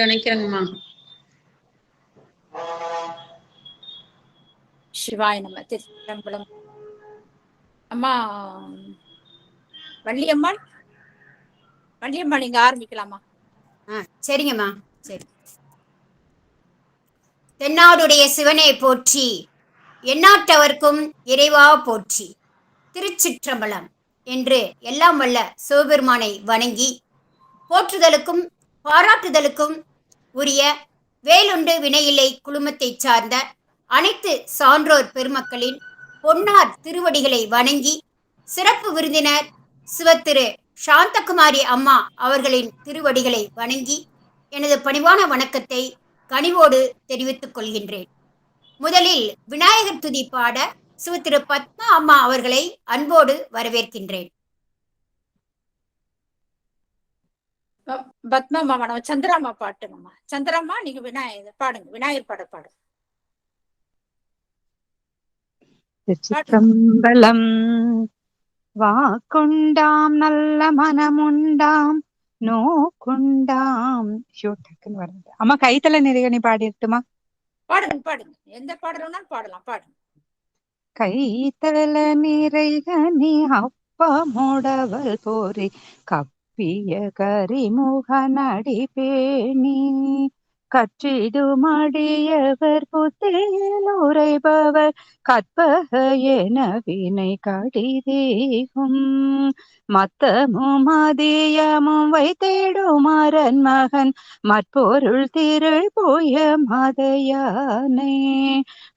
நினைக்கிறேங்கம்மா. சிவாய நம்ம திருச்சிற்றம்பலம். அம்மா வள்ளியம்மாள், வள்ளியம்மாள் நீங்க ஆரம்பிக்கலாமா? சரிங்கம்மா. சரி. தென்னாடுடைய சிவனே போற்றி, எந்நாட்டவர்க்கும் இறைவா போற்றி, திருச்சிற்றம்பலம் என்று எல்லாம் வல்ல சிவபெருமானை வணங்கி போற்றுதலுக்கும் பாராட்டுதலுக்கும் உரிய வேலுண்டு வினையில்லை குழுமத்தை சார்ந்த அனைத்து சான்றோர் பெருமக்களின் பொன்னார் திருவடிகளை வணங்கி சிறப்பு விருந்தினர் சிவத்திரு சாந்தகுமாரி அம்மா அவர்களின் திருவடிகளை வணங்கி எனது பணிவான வணக்கத்தை கனிவோடு தெரிவித்துக் கொள்கின்றேன். முதலில் விநாயகர் துதி பாட சிவத்திரு பத்மா அம்மா அவர்களை அன்போடு வரவேற்கின்றேன். பத்மா அம்மா நம்ம சந்திராமா பாட்டுங்கம்மா. சந்திராமா நீங்க விநாயகர் பாடுங்க, விநாயகர் பாட பாடுங்க. திருச்சிற்றம்பலம். வாக்குண்டாம் நல்ல மனமுண்டாம் நோக்குண்டாம். வருது அம்மா. கைத்தல நிறைகணி பாடிட்டுமா? பாடுங்க பாடுங்க, எந்த பாடலும்னாலும் பாடலாம், பாடுங்க. கைத்தல நிறைகனி அப்பமுடவல் போரி கப்பிய கரிமுக நடி பேணி கற்றிடுமடியவர் புத்தேல் உரைபவர் கற்பக என வினை கடிதேகும் மத்தமும் அதியமும் வைத்திடும் அரன் மகன் மற்பொருள் திரள் போய மதையானே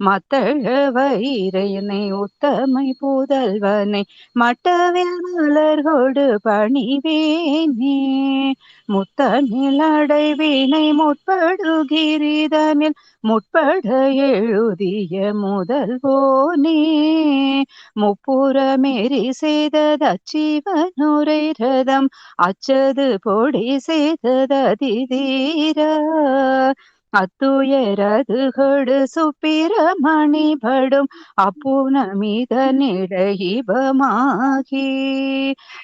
மத்தழ வைரையனை உத்தமை புதல்வனை மட்டவில் மலர்கொடு பணிவேனே முத்தனில் அடைவினை முற்படுகிரிதனில் முற்பட எழுதிய முதல்வோனே முப்புறமேறி செய்ததச்சிவனுரை ரதம் அச்சது பொடி செய்தததிதீர அத்துயரது கொடு சுப்பிரமணி படும் அப்புனமிதனிடையிபமாகி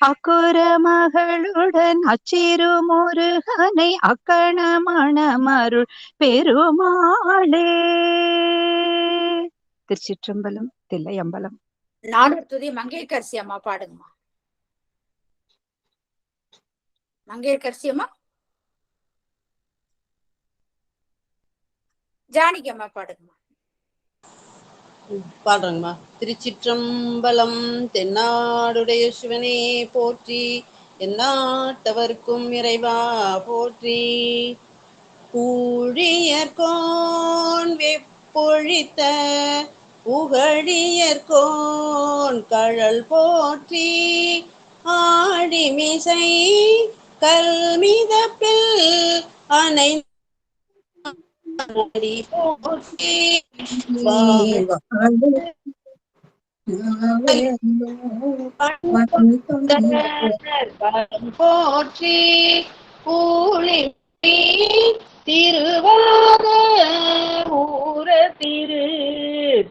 அக்குற மகளுடன் அச்சிறு முருகனை அக்கணமணமருள் பெருமாளே. திருச்சிற்றம்பலம். தில்லையம்பலம். நானூறு துதி மங்கையர்கரசி அம்மா பாடுங்கம்மா. மங்கையர்கரசி அம்மா. ஜானகி அம்மா பாடுங்கம்மா. பாடுறேங்கம்மா. திருச்சிற்றம்பலம். தென்னாடுடைய சிவனே போற்றி, எந்நாட்டவர்க்கும் இறைவா போற்றி. ஊழியர்கோன் வெப்பொழித்த புகழியர்கோன் கழல் போற்றி ஆடிமிசை கல்மிதப்பில் அனை போற்றி போற்றி கூலி திருவாத ஊர திரு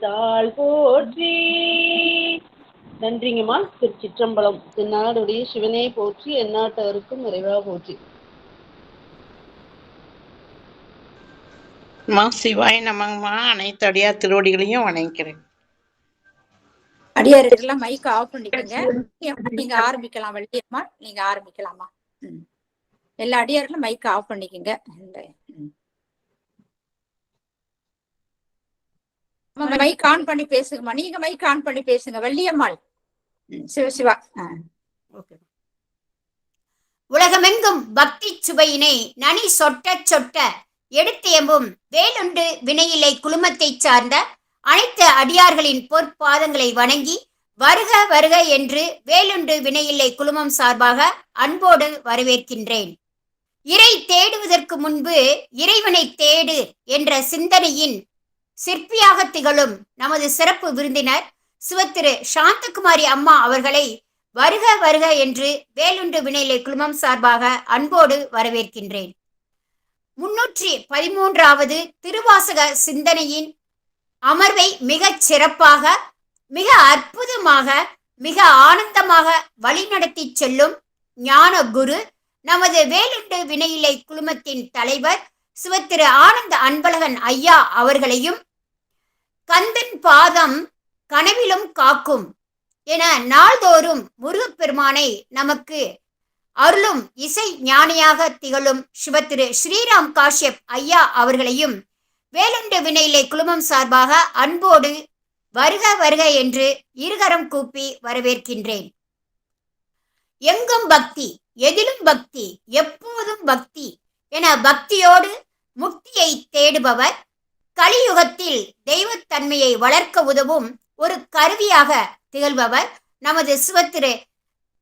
தாள் போற்றி. நன்றிங்கம்மா. திருச்சிற்றம்பலம். தென்னாடுடைய சிவனே போற்றி, எந்நாட்டவருக்கும் இறைவா போற்றி. சிவாய நமங்கம்மா. அனைத்து அடியார் திருவடிகளையும் வணங்கிக்கிறேன். அடியாரெல்லாம் மைக் ஆஃப் பண்ணிக்கோங்க. நீங்க ஆரம்பிக்கலாம். வள்ளியம்மா நீங்க ஆரம்பிக்கலாமா? எல்லா அடியார்களும் மைக் ஆஃப் பண்ணிக்கோங்க. மைக் ஆன் பண்ணி பேசுங்கம்மா. நீங்க மைக் ஆன் பண்ணி பேசுங்க வள்ளியம்மாள். சிவசிவா. உலகமெங்கும் பக்தி சுவையினை நனி சொட்ட சொட்ட எடுத்தேம்பும் வேலுண்டு வினையிலை குழுமத்தை சார்ந்த அனைத்து அடியார்களின் பொற்பாதங்களை வணங்கி வருக வருக என்று வேலுண்டு வினையில்லை குழுமம் சார்பாக அன்போடு வரவேற்கின்றேன். இறை தேடுவதற்கு முன்பு இறைவனை தேடு என்ற சிந்தனையின் சிற்பியாக திகழும் நமது சிறப்பு விருந்தினர் சிவத்திரு சாந்தகுமாரி அம்மா அவர்களை வருக வருக என்று வேலுண்டு வினையிலை குழுமம் சார்பாக அன்போடு வரவேற்கின்றேன். 313வது திருவாசக சிந்தனையின் அமர்வை மிகச் சிறப்பாக, மிக அற்புதமாக, மிக ஆனந்தமாக வழிநடத்தி செல்லும் ஞான குரு நமது வேலுண்டு வினையிலை குழுமத்தின் தலைவர் சிவத்திரு ஆனந்த அன்பழகன் ஐயா அவர்களையும் கந்தன் பாதம் கனவிலும் காக்கும் என நாள்தோறும் முருகப்பெருமானை நமக்கு அருளும் இசை ஞானியாக திகழும் சிவத்திரு ஸ்ரீராம் காஷ்யப் ஐயா அவர்களையும் வேலுண்டு வினையிலே குழுமம் சார்பாக அன்போடு வருக வருக என்று இருகரம் கூப்பி வரவேற்கின்றேன். எங்கும் பக்தி, எதிலும் பக்தி, எப்போதும் பக்தி என பக்தியோடு முக்தியை தேடுபவர், கலியுகத்தில் தெய்வத்தன்மையை வளர்க்க உதவும் ஒரு கருவியாக திகழ்பவர் நமது சிவத்திரு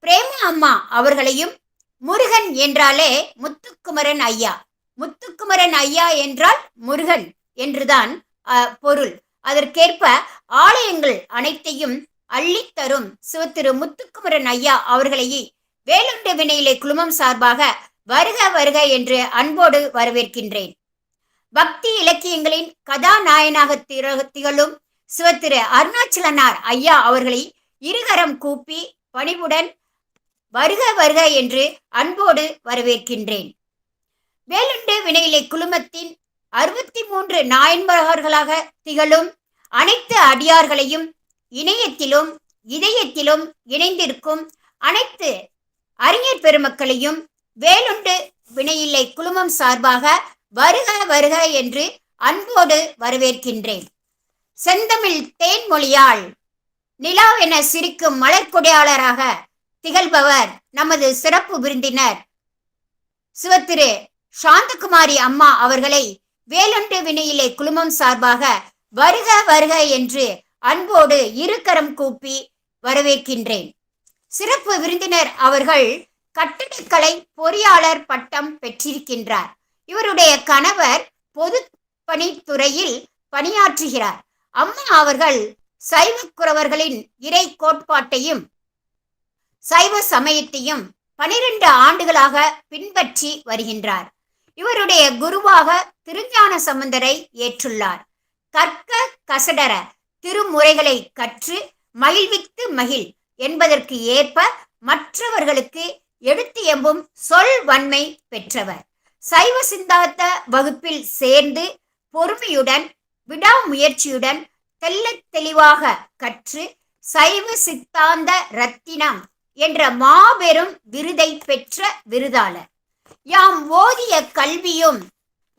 பிரேமா அம்மா அவர்களையும், முருகன் என்றாலே முத்துக்குமரன் ஐயா, முத்துக்குமரன் ஐயா என்றால் முருகன் என்றுதான் பொருள். அதற்கேற்ப ஆலயங்கள் அனைத்தையும் அள்ளித்தரும் சிவத்திரு முத்துக்குமரன் ஐயா அவர்களை வேலுண்டு வினையிலே குழுமம் சார்பாக வருக வருக என்று அன்போடு வரவேற்கின்றேன். பக்தி இலக்கியங்களின் கதாநாயனாக திகழும் சிவத்திரு அருணாச்சலனார் ஐயா அவர்களை இருகரம் கூப்பி பணிவுடன் வருக வருக என்று அன்போடு வரவேற்கின்றேன். வேலுண்டு வினையிலே குழுமத்தின் 63 நாயன்மார்களாக திகழும் அனைத்து அடியார்களையும், இணையத்திலும் இதயத்திலும் இணைந்திருக்கும் அனைத்து அறிஞர் பெருமக்களையும் வேலுண்டு வினையிலே குழுமம் சார்பாக வருக வருக என்று அன்போடு வரவேற்கின்றேன். செந்தமிழ் தேன்மொழியால் நிலாவென சிரிக்கும் மலர்கொடையாளராக திகழ்பவர் நமது சிறப்பு விருந்தினர் சிவத்திரு சாந்தகுமாரி அம்மா அவர்களை வேலுண்டு வினையிலே குழுமம் சார்பாக வருக வருக என்று அன்போடு இருகரம் கூப்பி வரவேற்கின்றேன். சிறப்பு விருந்தினர் அவர்கள் கட்டிடக்கலை பொறியாளர் பட்டம் பெற்றிருக்கின்றார். இவருடைய கணவர் பொது பணித்துறையில் பணியாற்றுகிறார். அம்மா அவர்கள் சைவ குரவர்களின் இறை கோட்பாட்டையும் சைவ சமயத்தையும் 12 ஆண்டுகளாக பின்பற்றி வருகின்றார். இவருடைய குருவாக திருஞான சம்பந்தரை ஏற்றுள்ளார். கற்க கசடர திருமுறைகளை கற்று மகிழ்வித்து மகிழ் என்பதற்கு ஏற்ப மற்றவர்களுக்கு எடுத்து எம்பும் சொல் வன்மை பெற்றவர். சைவ சித்தாந்த வகுப்பில் சேர்ந்து பொறுமையுடன் விடாமுயற்சியுடன் தெள்ளத் தெளிவாக கற்று சைவ சித்தாந்த ரத்தினம் என்ற மாபெரும் விருதை பெற்ற விருதாளர். யாம் ஓதிய கல்வியும்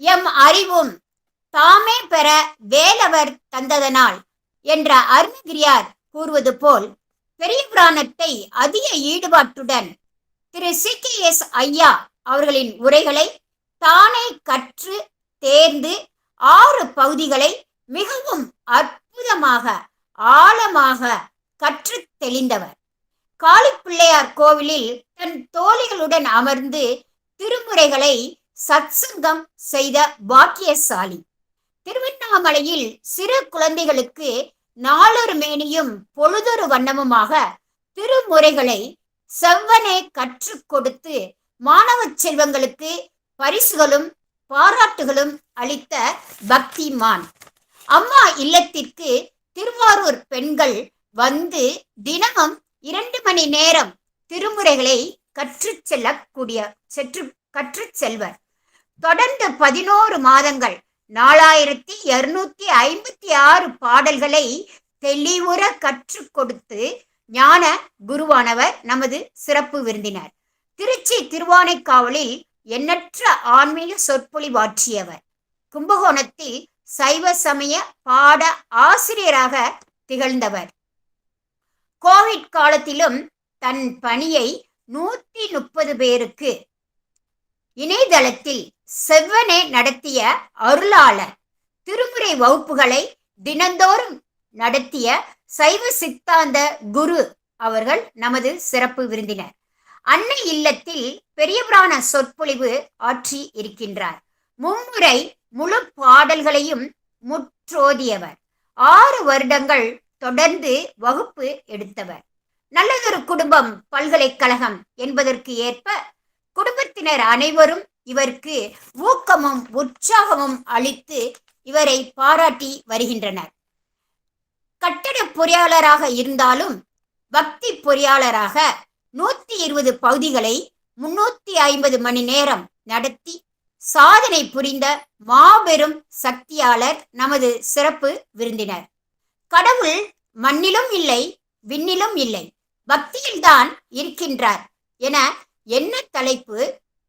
எம் அறிவும் தாமே பெற வேலவர் தந்ததனால் என்ற அருணகிரியார் கூறுவது போல் பெரிய புராணத்தை அதிக ஈடுபாட்டுடன் திரு CKS ஐயா அவர்களின் உரைகளை தானே கற்று தேர்ந்து 6 பகுதிகளை மிகவும் அற்புதமாக ஆழமாக கற்று தெளிந்தவர். காளிப்பிள்ளையார் கோவிலில் தன் தோழிகளுடன் அமர்ந்து திருமுறைகளை சத்சங்கம் செய்த பாக்கியசாலி. திருவண்ணாமலையில் சிறு குழந்தைகளுக்கு நாளொரு மேனியும் பொழுதொரு வண்ணமுமாக திருமுறைகளை செவ்வனே கற்றுக் கொடுத்து மாணவ செல்வங்களுக்கு பரிசுகளும் பாராட்டுகளும் அளித்த பக்திமான். அம்மா இல்லத்திற்கு திருவாரூர் பெண்கள் வந்து தினமும் 2 மணி நேரம் திருமுறைகளை கற்றுச் செல்வர். தொடர்ந்து 11 மாதங்கள் 4256 பாடல்களை தெளிவுற கற்றுக் கொடுத்து ஞான குருவானவர் நமது சிறப்பு விருந்தினர். திருச்சி திருவானைக்காவலில் எண்ணற்ற ஆன்மீக சொற்பொழிவாற்றியவர். கும்பகோணத்தில் சைவ சமய பாட ஆசிரியராக திகழ்ந்தவர். கோவிட் காலத்திலும் தன் பணியை 130 பேருக்கு இணையதளத்தில் செவ்வனே நடத்திய அருளாளர். திருமுறை வகுப்புகளை தினந்தோறும் நடத்திய சைவ சித்தாந்த குரு அவர்கள் நமது சிறப்பு விருந்தினர். அன்னை இல்லத்தில் பெரிய புராண சொற்பொழிவு ஆற்றி இருக்கின்றார். மும்முறை முழு பாடல்களையும் முற்றோதியவர். 6 வருடங்கள் தொடர்ந்து வகுப்பு எடுத்தவர். நல்லதொரு குடும்பம் பல்கலைக்கழகம் என்பதற்கு ஏற்ப குடும்பத்தினர் அனைவரும் இவருக்கு ஊக்கமும் உற்சாகமும் அளித்து இவரை பாராட்டி வருகின்றனர். கட்டட பொறியாளராக இருந்தாலும் பக்தி பொறியாளராக 120 பகுதிகளை 350 மணி நேரம் நடத்தி சாதனை புரிந்த மாபெரும் சக்தியாளர் நமது சிறப்பு விருந்தினர். கடவுள் மண்ணிலும் இல்லை, விண்ணிலும் இல்லை, பக்தியில்தான் இருக்கின்றார் என என்ன தலைப்பு,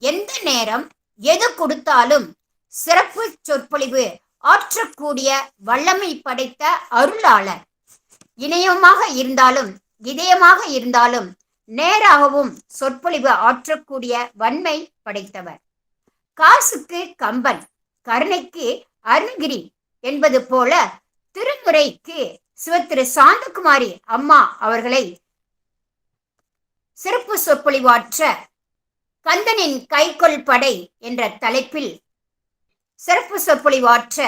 எந்த நேரம், எது கொடுத்தாலும் சிறப்பு சொற்பொழிவு ஆற்றக்கூடிய வல்லமை படைத்த அருளாளர். இணையமாக இருந்தாலும் இதயமாக இருந்தாலும் நேராகவும் சொற்பொழிவு ஆற்றக்கூடிய வன்மை படைத்தவர். காசுக்கு கம்பன், கருணைக்கு அருணகிரி என்பது போல திருமுறைக்கு சிவத்திரு சாந்தகுமாரி அம்மா அவர்களை சிறப்பு சொற்பொழிவாற்ற கந்தனின் கைக்கொள் படை என்ற தலைப்பில் சிறப்பு சொற்பொழிவாற்ற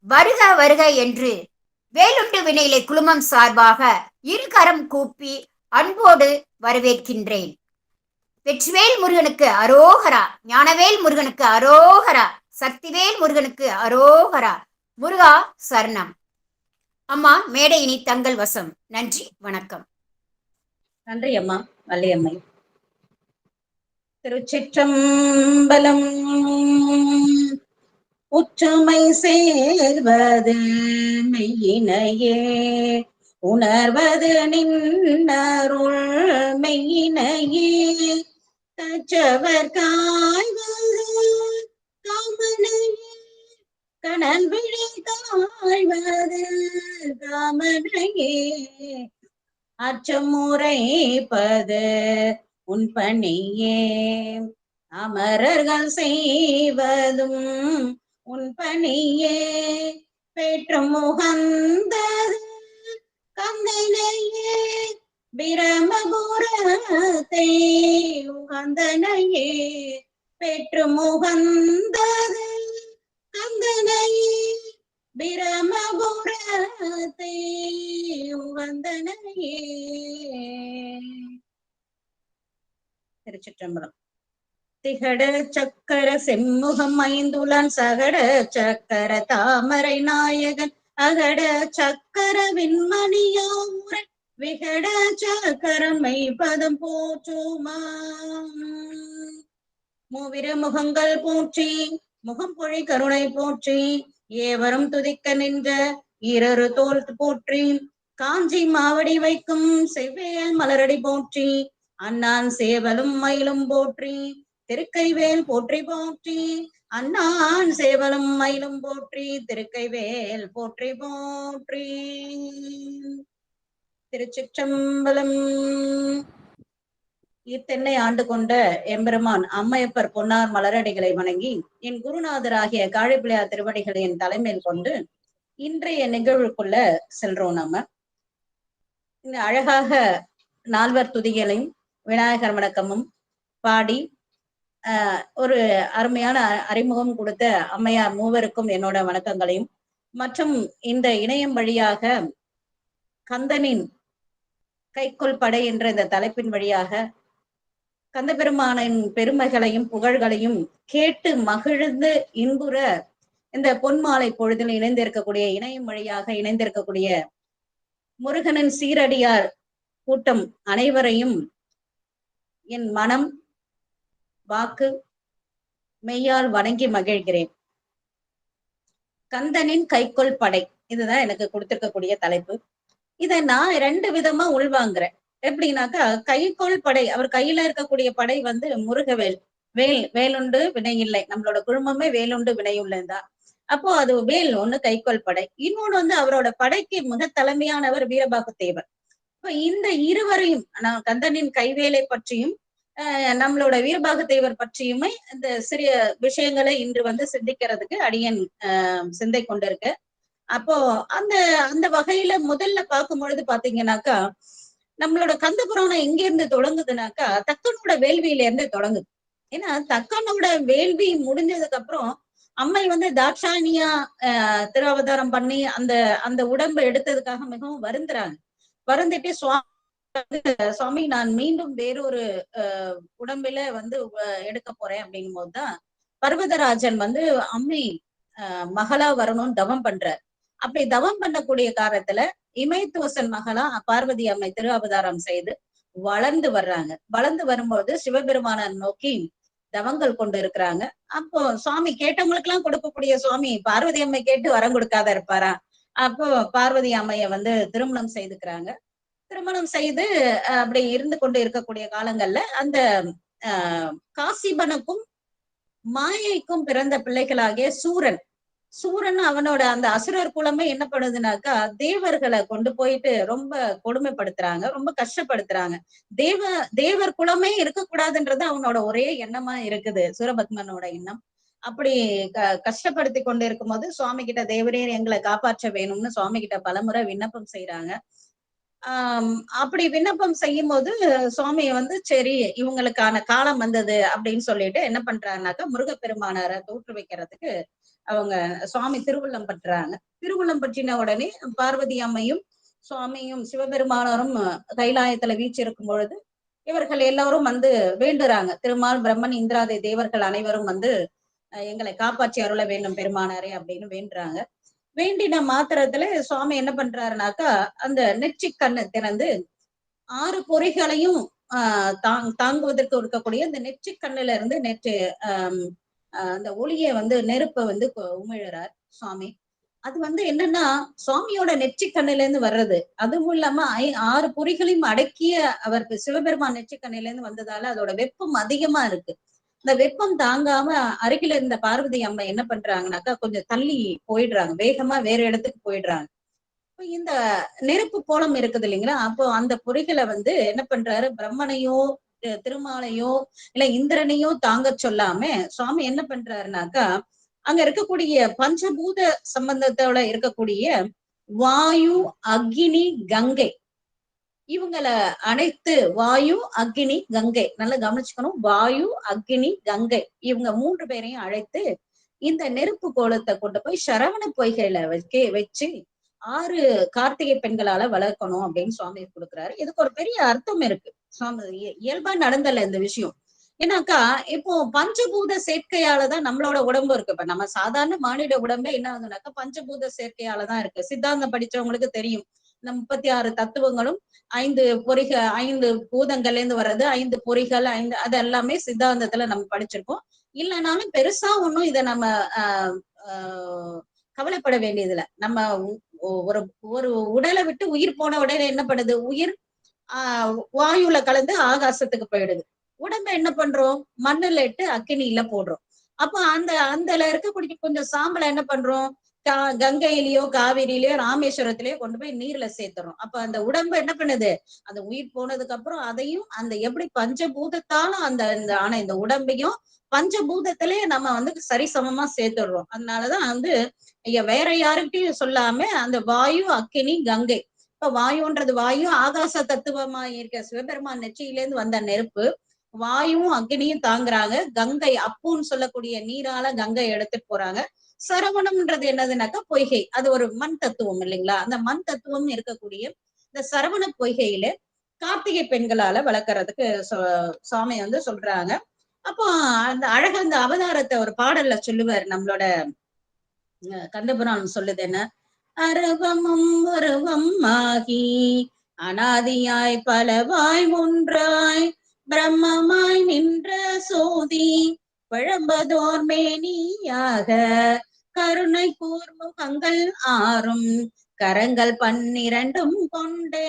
வருக வருக என்று வேலுண்டு வினையிலை குழுமம் சார்பாக இருகரம் கூப்பி அன்போடு வரவேற்கின்றேன். வெற்றிவேல் முருகனுக்கு அரோகரா, ஞானவேல் முருகனுக்கு அரோகரா, சக்திவேல் முருகனுக்கு அரோகரா. முருகா சரணம். அம்மா, மேடை இனி தங்கள் வசம். நன்றி, வணக்கம். நன்றி அம்மா வள்ளியம்மை. திருச்சிற்றம்பலம். உற்றுமை சேர்வது மெய்யினையே, உணர்வது நின்னருள் மெய்யினையே, தச்சவர் காய்வது காமனையே, கணல் விழி காய்வது காமனையே, அச்சமுறைப்பது உன் பணியே, அமரர்கள் செய்வதும் உன் பணியே, பெற்றும் முகந்தது கந்தனையே, பிரமபுரத்தை உகந்தனையே, பெற்று முகந்தது கந்தனையே, பிரமபுரத்தை உகந்தனையே. திருச்சிற்றம்பலம். திகட சக்கர செம்முகம் ஐந்துலான் சகட சக்கர தாமரை நாயகன் அகட சக்கர விண்மணியாமுரை விகட சக்கரம் மெய்பதம் போற்றுமாம். மூவிர முகங்கள் போற்றி முகம் பொழி கருணை போற்றி, ஏவரும் துதிக்க நின்ற இரறு தோல் போற்றி, காஞ்சி மாவடி வைக்கும் செவ்வேல் மலரடி போற்றி, அண்ணான் சேவலும் மயிலும் போற்றி, திருக்கைவேல் போற்றி போற்றி, அண்ணான் சேவலும் மயிலும் போற்றி, திருக்கைவேல் போற்றி போற்றி. திருச்சிற்றம்பலம். இத்தென்னை ஆண்டு கொண்ட எம்பெருமான் அம்மையப்பர் பொன்னார் மலரடிகளை வணங்கி என் குருநாதராகிய காழிப்பிள்ளையார் திருவடிகளின் தலைமையில் கொண்டு இன்றைய நிகழ்வுக்குள்ள செல்றோம். நம்ம இந்த அழகாக நால்வர் துதிகளையும் விநாயகர் வணக்கமும் பாடி ஒரு அருமையான அறிமுகம் கொடுத்த அம்மையார் மூவருக்கும் என்னோட வணக்கங்களையும், மற்றும் இந்த இணையம் வழியாக கந்தனின் கைக்கொள் படை என்ற இந்த தலைப்பின் வழியாக கந்தபெருமானின் பெருமைகளையும் புகழ்களையும் கேட்டு மகிழ்ந்து இன்புற இந்த பொன்மாலை பொழுதில் இணைந்திருக்கக்கூடிய இணையம் வழியாக இணைந்திருக்கக்கூடிய முருகனின் சீரடியார் கூட்டம் அனைவரையும் என் மனம் வாக்கு மெய்யால் வணங்கி மகிழ்கிறேன். கந்தனின் கைக்கொள் படை, இதுதான் எனக்கு கொடுத்திருக்கக்கூடிய தலைப்பு. இதை நான் 2 விதமா உள்வாங்குறேன். எப்படின்னாக்கா, கைக்கொள் படை, அவர் கையில இருக்கக்கூடிய படை வந்து முருகவேல், வேலுண்டு வினை இல்லை, நம்மளோட குழுமமே வேலுண்டு வினையுள்ளதுதான். அப்போ அது வேல் ஒண்ணு கைக்கொள் படை, இன்னொன்னு வந்து அவரோட படைக்கு மிக தலைமையானவர் வீரபாகு தேவர். இப்ப இந்த இருவரையும் கந்தனின் கைவேலை பற்றியும் நம்மளோட வீரபாகு தேவர் பற்றியுமே இந்த சிறிய விஷயங்களை இன்று வந்து சிந்திக்கிறதுக்கு அடியன் சிந்தை கொண்டிருக்கு. அப்போ அந்த அந்த வகையில முதல்ல பார்க்கும் பொழுது பாத்தீங்கன்னாக்கா, நம்மளோட கந்த புராணம் எங்க இருந்து தொடங்குதுனாக்கா தக்கனோட வேள்வியில இருந்து தொடங்குது. ஏன்னா தக்கனோட வேள்வி முடிஞ்சதுக்கு அப்புறம் அம்மை வந்து தாட்சாணியா திருவதாரம் பண்ணி அந்த அந்த உடம்பை எடுத்ததுக்காக மிகவும் வருந்துறாங்க. வருந்திட்டு சுவாமி நான் மீண்டும் வேறொரு உடம்பில வந்து எடுக்க போறேன் அப்படிங்கும் போதுதான் பர்வதராஜன் வந்து அம்மை மகளா வரணும்னு தவம் பண்றார். அப்படி தவம் பண்ணக்கூடிய காலத்துல இமயத்துவசன் மகளா பார்வதி அம்மை திரு அவதாரம் செய்து வளர்ந்து வர்றாங்க. வளர்ந்து வரும்போது சிவபெருமானை நோக்கி தவங்கள் கொண்டு இருக்கிறாங்க. அப்போ சுவாமி கேட்டவங்களுக்கு எல்லாம் கொடுக்கக்கூடிய சுவாமி பார்வதி அம்மை கேட்டு வரம் கொடுக்காத இருப்பாரா? அப்போ பார்வதி அம்மைய திருமணம் செய்துக்கிறாங்க. திருமணம் செய்து அப்படி இருந்து கொண்டு இருக்கக்கூடிய காலங்கள்ல அந்த காசிபனுக்கும் மாயைக்கும் பிறந்த பிள்ளைகளாகிய சூரன் அவனோட அந்த அசுரர் குலமே என்ன பண்ணுதுனாக்கா தேவர்களை கொண்டு போயிட்டு ரொம்ப கொடுமைப்படுத்துறாங்க, ரொம்ப கஷ்டப்படுத்துறாங்க. தேவர் குலமே இருக்கக்கூடாதுன்றது அவனோட ஒரே எண்ணமா இருக்குது, சூரபத்மனோட எண்ணம். அப்படி கஷ்டப்படுத்தி கொண்டு இருக்கும் போது சுவாமி கிட்ட தேவரே எங்களை காப்பாற்ற வேணும்னு சுவாமி கிட்ட பலமுறை விண்ணப்பம் செய்யறாங்க. அப்படி விண்ணப்பம் செய்யும் போது சுவாமி சரி இவங்களுக்கான காலம் வந்தது அப்படின்னு சொல்லிட்டு என்ன பண்றாங்கனாக்கா முருகப்பெருமானாரை தோற்று வைக்கிறதுக்கு அவங்க சுவாமி திருவுள்ளம் பற்றாங்க. திருவுள்ளம் பற்றின உடனே பார்வதி அம்மையும் சுவாமியும் சிவபெருமானாரும் கைலாயத்துல வீச்சிருக்கும் பொழுது இவர்கள் எல்லாரும் வேண்டுறாங்க, திருமால் பிரம்மன் இந்திராதி தேவர்கள் அனைவரும் எங்களை காப்பாற்றி அருள வேண்டும் பெருமானாரே அப்படின்னு வேண்டுறாங்க. வேண்டின மாத்திரத்துல சுவாமி என்ன பண்றாருனாக்கா அந்த நெற்றி கண்ணு திறந்து 6 பொறிகளையும் தாங்குவதற்கு இருக்கக்கூடிய அந்த நெற்றி கண்ணுல இருந்து அந்த ஒளிய நெருப்ப உமிழறார் சுவாமி. அது என்னன்னா சுவாமியோட நெற்றி கண்ணுல இருந்து வர்றது, அதுவும் இல்லாம 6 பொறிகளையும் அடக்கிய அவருக்கு சிவபெருமான் நெற்றி கண்ணுல இருந்து வந்ததால அதோட வெப்பம் அதிகமா இருக்கு. இந்த வெப்பம் தாங்காம அருகில இருந்த பார்வதி அம்மா என்ன பண்றாங்கனாக்கா கொஞ்சம் தள்ளி போயிடுறாங்க, வேகமா வேற இடத்துக்கு போயிடுறாங்க. இந்த நெருப்பு கோலம் இருக்குது இல்லைங்களா, அப்போ அந்த பொறிகளை என்ன பண்றாரு, பிரம்மனையோ திருமாலையோ இல்ல இந்திரனையோ தாங்க சொல்லாம சுவாமி என்ன பண்றாருனாக்கா அங்க இருக்கக்கூடிய பஞ்சபூத சம்பந்தத்தோட இருக்கக்கூடிய வாயு அக்னி கங்கை இவங்களை அனைத்து, வாயு அக்னி கங்கை நல்லா கவனிச்சுக்கணும், வாயு அக்னி கங்கை இவங்க 3 பேரையும் அழைத்து இந்த நெருப்பு கோலத்தை கொண்டு போய் சரவண பொய்கையில வச்சு 6 கார்த்திகை பெண்களால வளர்க்கணும் அப்படின்னு சுவாமி கொடுக்குறாரு. இதுக்கு ஒரு பெரிய அர்த்தம் இருக்கு. சுவாமி இயல்பா நடந்தல இந்த விஷயம். ஏன்னாக்கா இப்போ பஞ்சபூத சேர்க்கையாலதான் நம்மளோட உடம்பு இருக்கு. இப்ப நம்ம சாதாரண மானிட உடம்பே என்ன ஆகுதுனாக்கா பஞ்சபூத சேர்க்கையாலதான் இருக்கு. சித்தாந்தம் படிச்சவங்களுக்கு தெரியும், இந்த 36 தத்துவங்களும் 5 பூதங்கள்ல இருந்து வர்றது, 5 பொறிகள், அது எல்லாமே சித்தாந்தத்துல நம்ம படிச்சிருக்கோம். இல்லைனாலும் பெருசா ஒண்ணும் இதை நம்ம கவலைப்பட வேண்டியதுல. நம்ம ஒரு உடலை விட்டு உயிர் போன உடனே என்ன பண்ணுது, உயிர் வாயுல கலந்து ஆகாசத்துக்கு போயிடுது. உடம்ப என்ன பண்றோம், மண்ணுல இட்டு அக்கினியில போடுறோம். அப்ப அந்தல இருக்கக்கூடிய கொஞ்சம் சாம்பலை என்ன பண்றோம், கங்கையிலயோ காவிரியிலயோ ராமேஸ்வரத்திலயோ கொண்டு போய் நீர்ல சேர்த்துறோம். அப்ப அந்த உடம்பு என்ன பண்ணுது, அந்த உயிர் போனதுக்கு அப்புறம் அதையும் எப்படி பஞ்சபூதத்தாலும் ஆனா இந்த உடம்பையும் பஞ்சபூதத்திலேயே நம்ம சரிசமமா சேர்த்துடுறோம். அதனாலதான் வேற யாருக்கிட்டையும் சொல்லாம அந்த வாயு அக்கினி கங்கை, இப்ப வாயுன்றது வாயு ஆகாச தத்துவமா இருக்க சிவபெருமான் நெற்றியிலேருந்து வந்த நெருப்பு வாயுவும் அக்னியும் தாங்குறாங்க. கங்கை அப்புன்னு சொல்லக்கூடிய நீரால கங்கை எடுத்துட்டு போறாங்க. சரவணம்ன்றது என்னதுனாக்கா பொய்கை, அது ஒரு மண் தத்துவம் இல்லைங்களா, அந்த மண் தத்துவம் இருக்கக்கூடிய இந்த சரவண பொய்கையில கார்த்திகை பெண்களால வளர்க்கறதுக்கு சுவாமி சொல்றாங்க. அப்போ அந்த அழக அந்த அவதாரத்தை ஒரு பாடல்ல சொல்லுவார், நம்மளோட கந்தபுராணம் சொல்லுது என்ன, அரவமும் உருவம் ஆகி அனாதியாய் பலவாய் ஒன்றாய் பிரம்மமாய் நின்ற சோதி பழம்பதோர் மேனியாக கருணை கூர்முகங்கள் 6 கரங்கள் 12 கொண்டே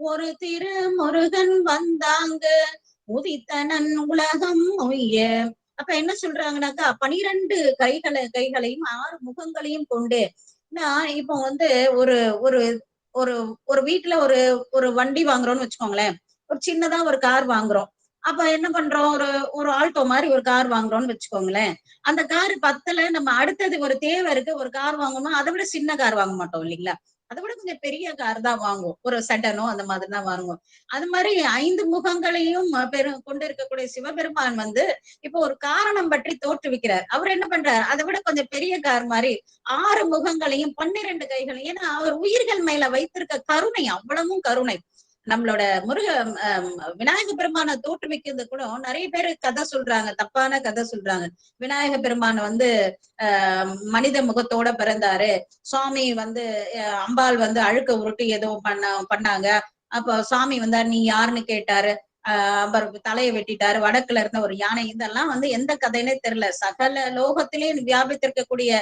ஒரு திருமுருகன் வந்தாங்கு உதித்தனன் உலகம் உய்ய. அப்ப என்ன சொல்றாங்கன்னாக்கா 12 கைகளையும் 6 முகங்களையும் கொண்டு. இப்போ ஒரு ஒரு ஒரு ஒரு வீட்டுல ஒரு வண்டி வாங்குறோம்னு வச்சுக்கோங்களேன், ஒரு சின்னதா ஒரு கார் வாங்குறோம். அப்ப என்ன பண்றோம், ஒரு ஆல்டோ மாதிரி ஒரு கார் வாங்குறோம்னு வச்சுக்கோங்களேன். அந்த கார் பத்தல, நம்ம அடுத்தது ஒரு தேவை இருக்கு, ஒரு கார் வாங்கணும், அதை விட சின்ன கார் வாங்க மாட்டோம் இல்லைங்களா, அதை விட கொஞ்சம் பெரிய கார் தான் வாங்குவோம், ஒரு செடனோ அந்த மாதிரி தான் வாங்குவோம். அது மாதிரி 5 முகங்களையும் கொண்டு இருக்கக்கூடிய சிவபெருமான் இப்போ ஒரு காரணம் பற்றி தோற்றுவிக்கிறார். அவர் என்ன பண்றார், அதை விட கொஞ்சம் பெரிய கார் மாதிரி 6 முகங்களையும் 12 கைகளையும், ஏன்னா அவர் உயிர்கள் மேல வைத்திருக்க கருணை அவ்வளவும் கருணை. நம்மளோட விநாயக பெருமான தோற்றுவிக்கிறது கூட நிறைய பேரு கதை சொல்றாங்க, தப்பான கதை சொல்றாங்க. விநாயக பெருமான் மனித முகத்தோட பிறந்தாரு, சுவாமி அம்பாள் அழுக்க உருட்டி ஏதோ பண்ணாங்க, அப்ப சுவாமி நீ யாருன்னு கேட்டாரு, அவர் தலையை வெட்டிட்டாரு, வடக்குல இருந்த ஒரு யானை. இதெல்லாம் வந்து எந்த கதைன்னே தெரியல. சகல லோகத்திலே வியாபித்திருக்கக்கூடிய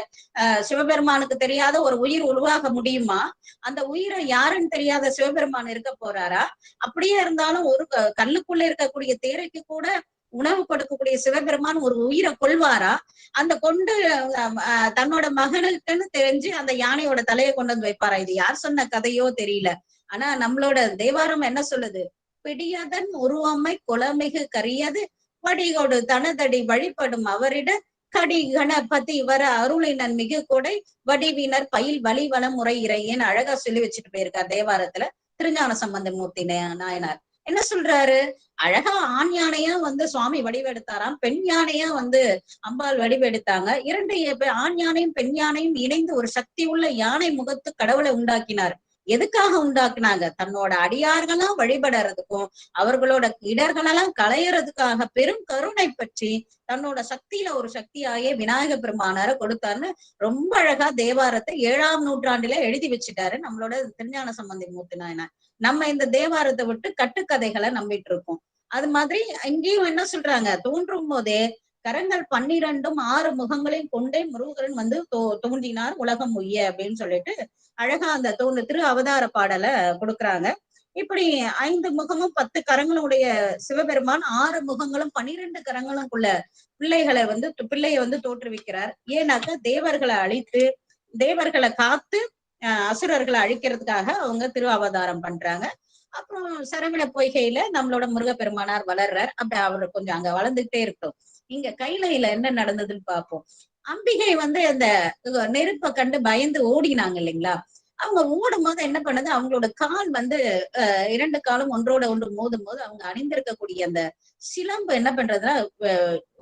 சிவபெருமானுக்கு தெரியாத ஒரு உயிர் உருவாக முடியுமா? அந்த உயிரை யாருன்னு தெரியாத சிவபெருமான் இருக்க போறாரா? அப்படியே இருந்தாலும் ஒரு கல்லுக்குள்ள இருக்கக்கூடிய தேரைக்கு கூட உணவு கொடுக்கக்கூடிய சிவபெருமான் ஒரு உயிரை கொள்வாரா? அந்த கொண்டு தன்னோட மகனுக்குன்னு தெரிஞ்சு அந்த யானையோட தலையை கொண்டு வந்து வைப்பாரா? இது யார் சொன்ன கதையோ தெரியல. ஆனா நம்மளோட தேவாரம் என்ன சொல்லுது? பிடியதன் உருவமை குலமிகு கரியது வடிகொடு தனதடி வழிபடும் அவரிட கடி கணபதி வர அருளினன் மிகு கொடை வடிவினர் பயில் வழி வளம் முறை இறையேன்னு அழகா சொல்லி வச்சுட்டு போயிருக்கார் தேவாரத்துல திருஞான சம்பந்த மூர்த்தி நாயனார். என்ன சொல்றாரு? அழகா ஆண் யானையா வந்து சுவாமி வடிவெடுத்தாராம், பெண் யானையா வந்து அம்பாள் வடிவெடுத்தாங்க. இரண்டு ஆண் யானையும் பெண் யானையும் இணைந்து ஒரு சக்தி உள்ள யானை முகத்து கடவுளை உண்டாக்கினார். எதுக்காக உண்டாக்குனாங்க? தன்னோட அடியார்களெல்லாம் வழிபடுறதுக்கும் அவர்களோட இடர்களெல்லாம் களையறதுக்காக பெரும் கருணை பற்றி தன்னோட சக்தியில ஒரு சக்தியாயே விநாயக பெருமானார கொடுத்தாருன்னு ரொம்ப அழகா தேவாரத்தை 7ஆம் நூற்றாண்டுல எழுதி வச்சுட்டாரு நம்மளோட திருஞான சம்பந்த மூர்த்தி நாயனார். நம்ம இந்த தேவாரத்தை விட்டு கட்டுக்கதைகளை நம்பிட்டு இருக்கோம். அது மாதிரி இங்கேயும் என்ன சொல்றாங்க? தோன்றும் போதே கரங்கள் 12 6 முகங்களையும் கொண்டே முருகன் வந்து தோன்றினார் உலகம் உய்ய அப்படின்னு சொல்லிட்டு அழகா அந்த திரு அவதார பாடலை கொடுக்குறாங்க. இப்படி 5 முகமும் 10 கரங்களும் உடைய சிவபெருமான் 6 முகங்களும் 12 கரங்களும் உள்ள பிள்ளைய வந்து தோற்றுவிக்கிறார். ஏன்னாக்கா தேவர்களை அழித்து தேவர்களை காத்து அசுரர்களை அழிக்கிறதுக்காக அவங்க திரு அவதாரம் பண்றாங்க. அப்புறம் சரவண பொய்கையில நம்மளோட முருகப்பெருமானார் வளர்றார். அப்படி அவரு கொஞ்சம் அங்க வளர்ந்துகிட்டே இருக்கட்டும். இங்க கைலையில என்ன நடந்ததுன்னு பார்ப்போம். அம்பிகை வந்து அந்த நெருப்பை கண்டு பயந்து ஓடினாங்க இல்லைங்களா? அவங்க ஓடும் போது என்ன பண்ணது? அவங்களோட கால் வந்து 2 காலும் ஒன்றோட ஒன்று மோதும் போது அவங்க அணிந்திருக்கக்கூடிய அந்த சிலம்பு என்ன பண்றதுன்னா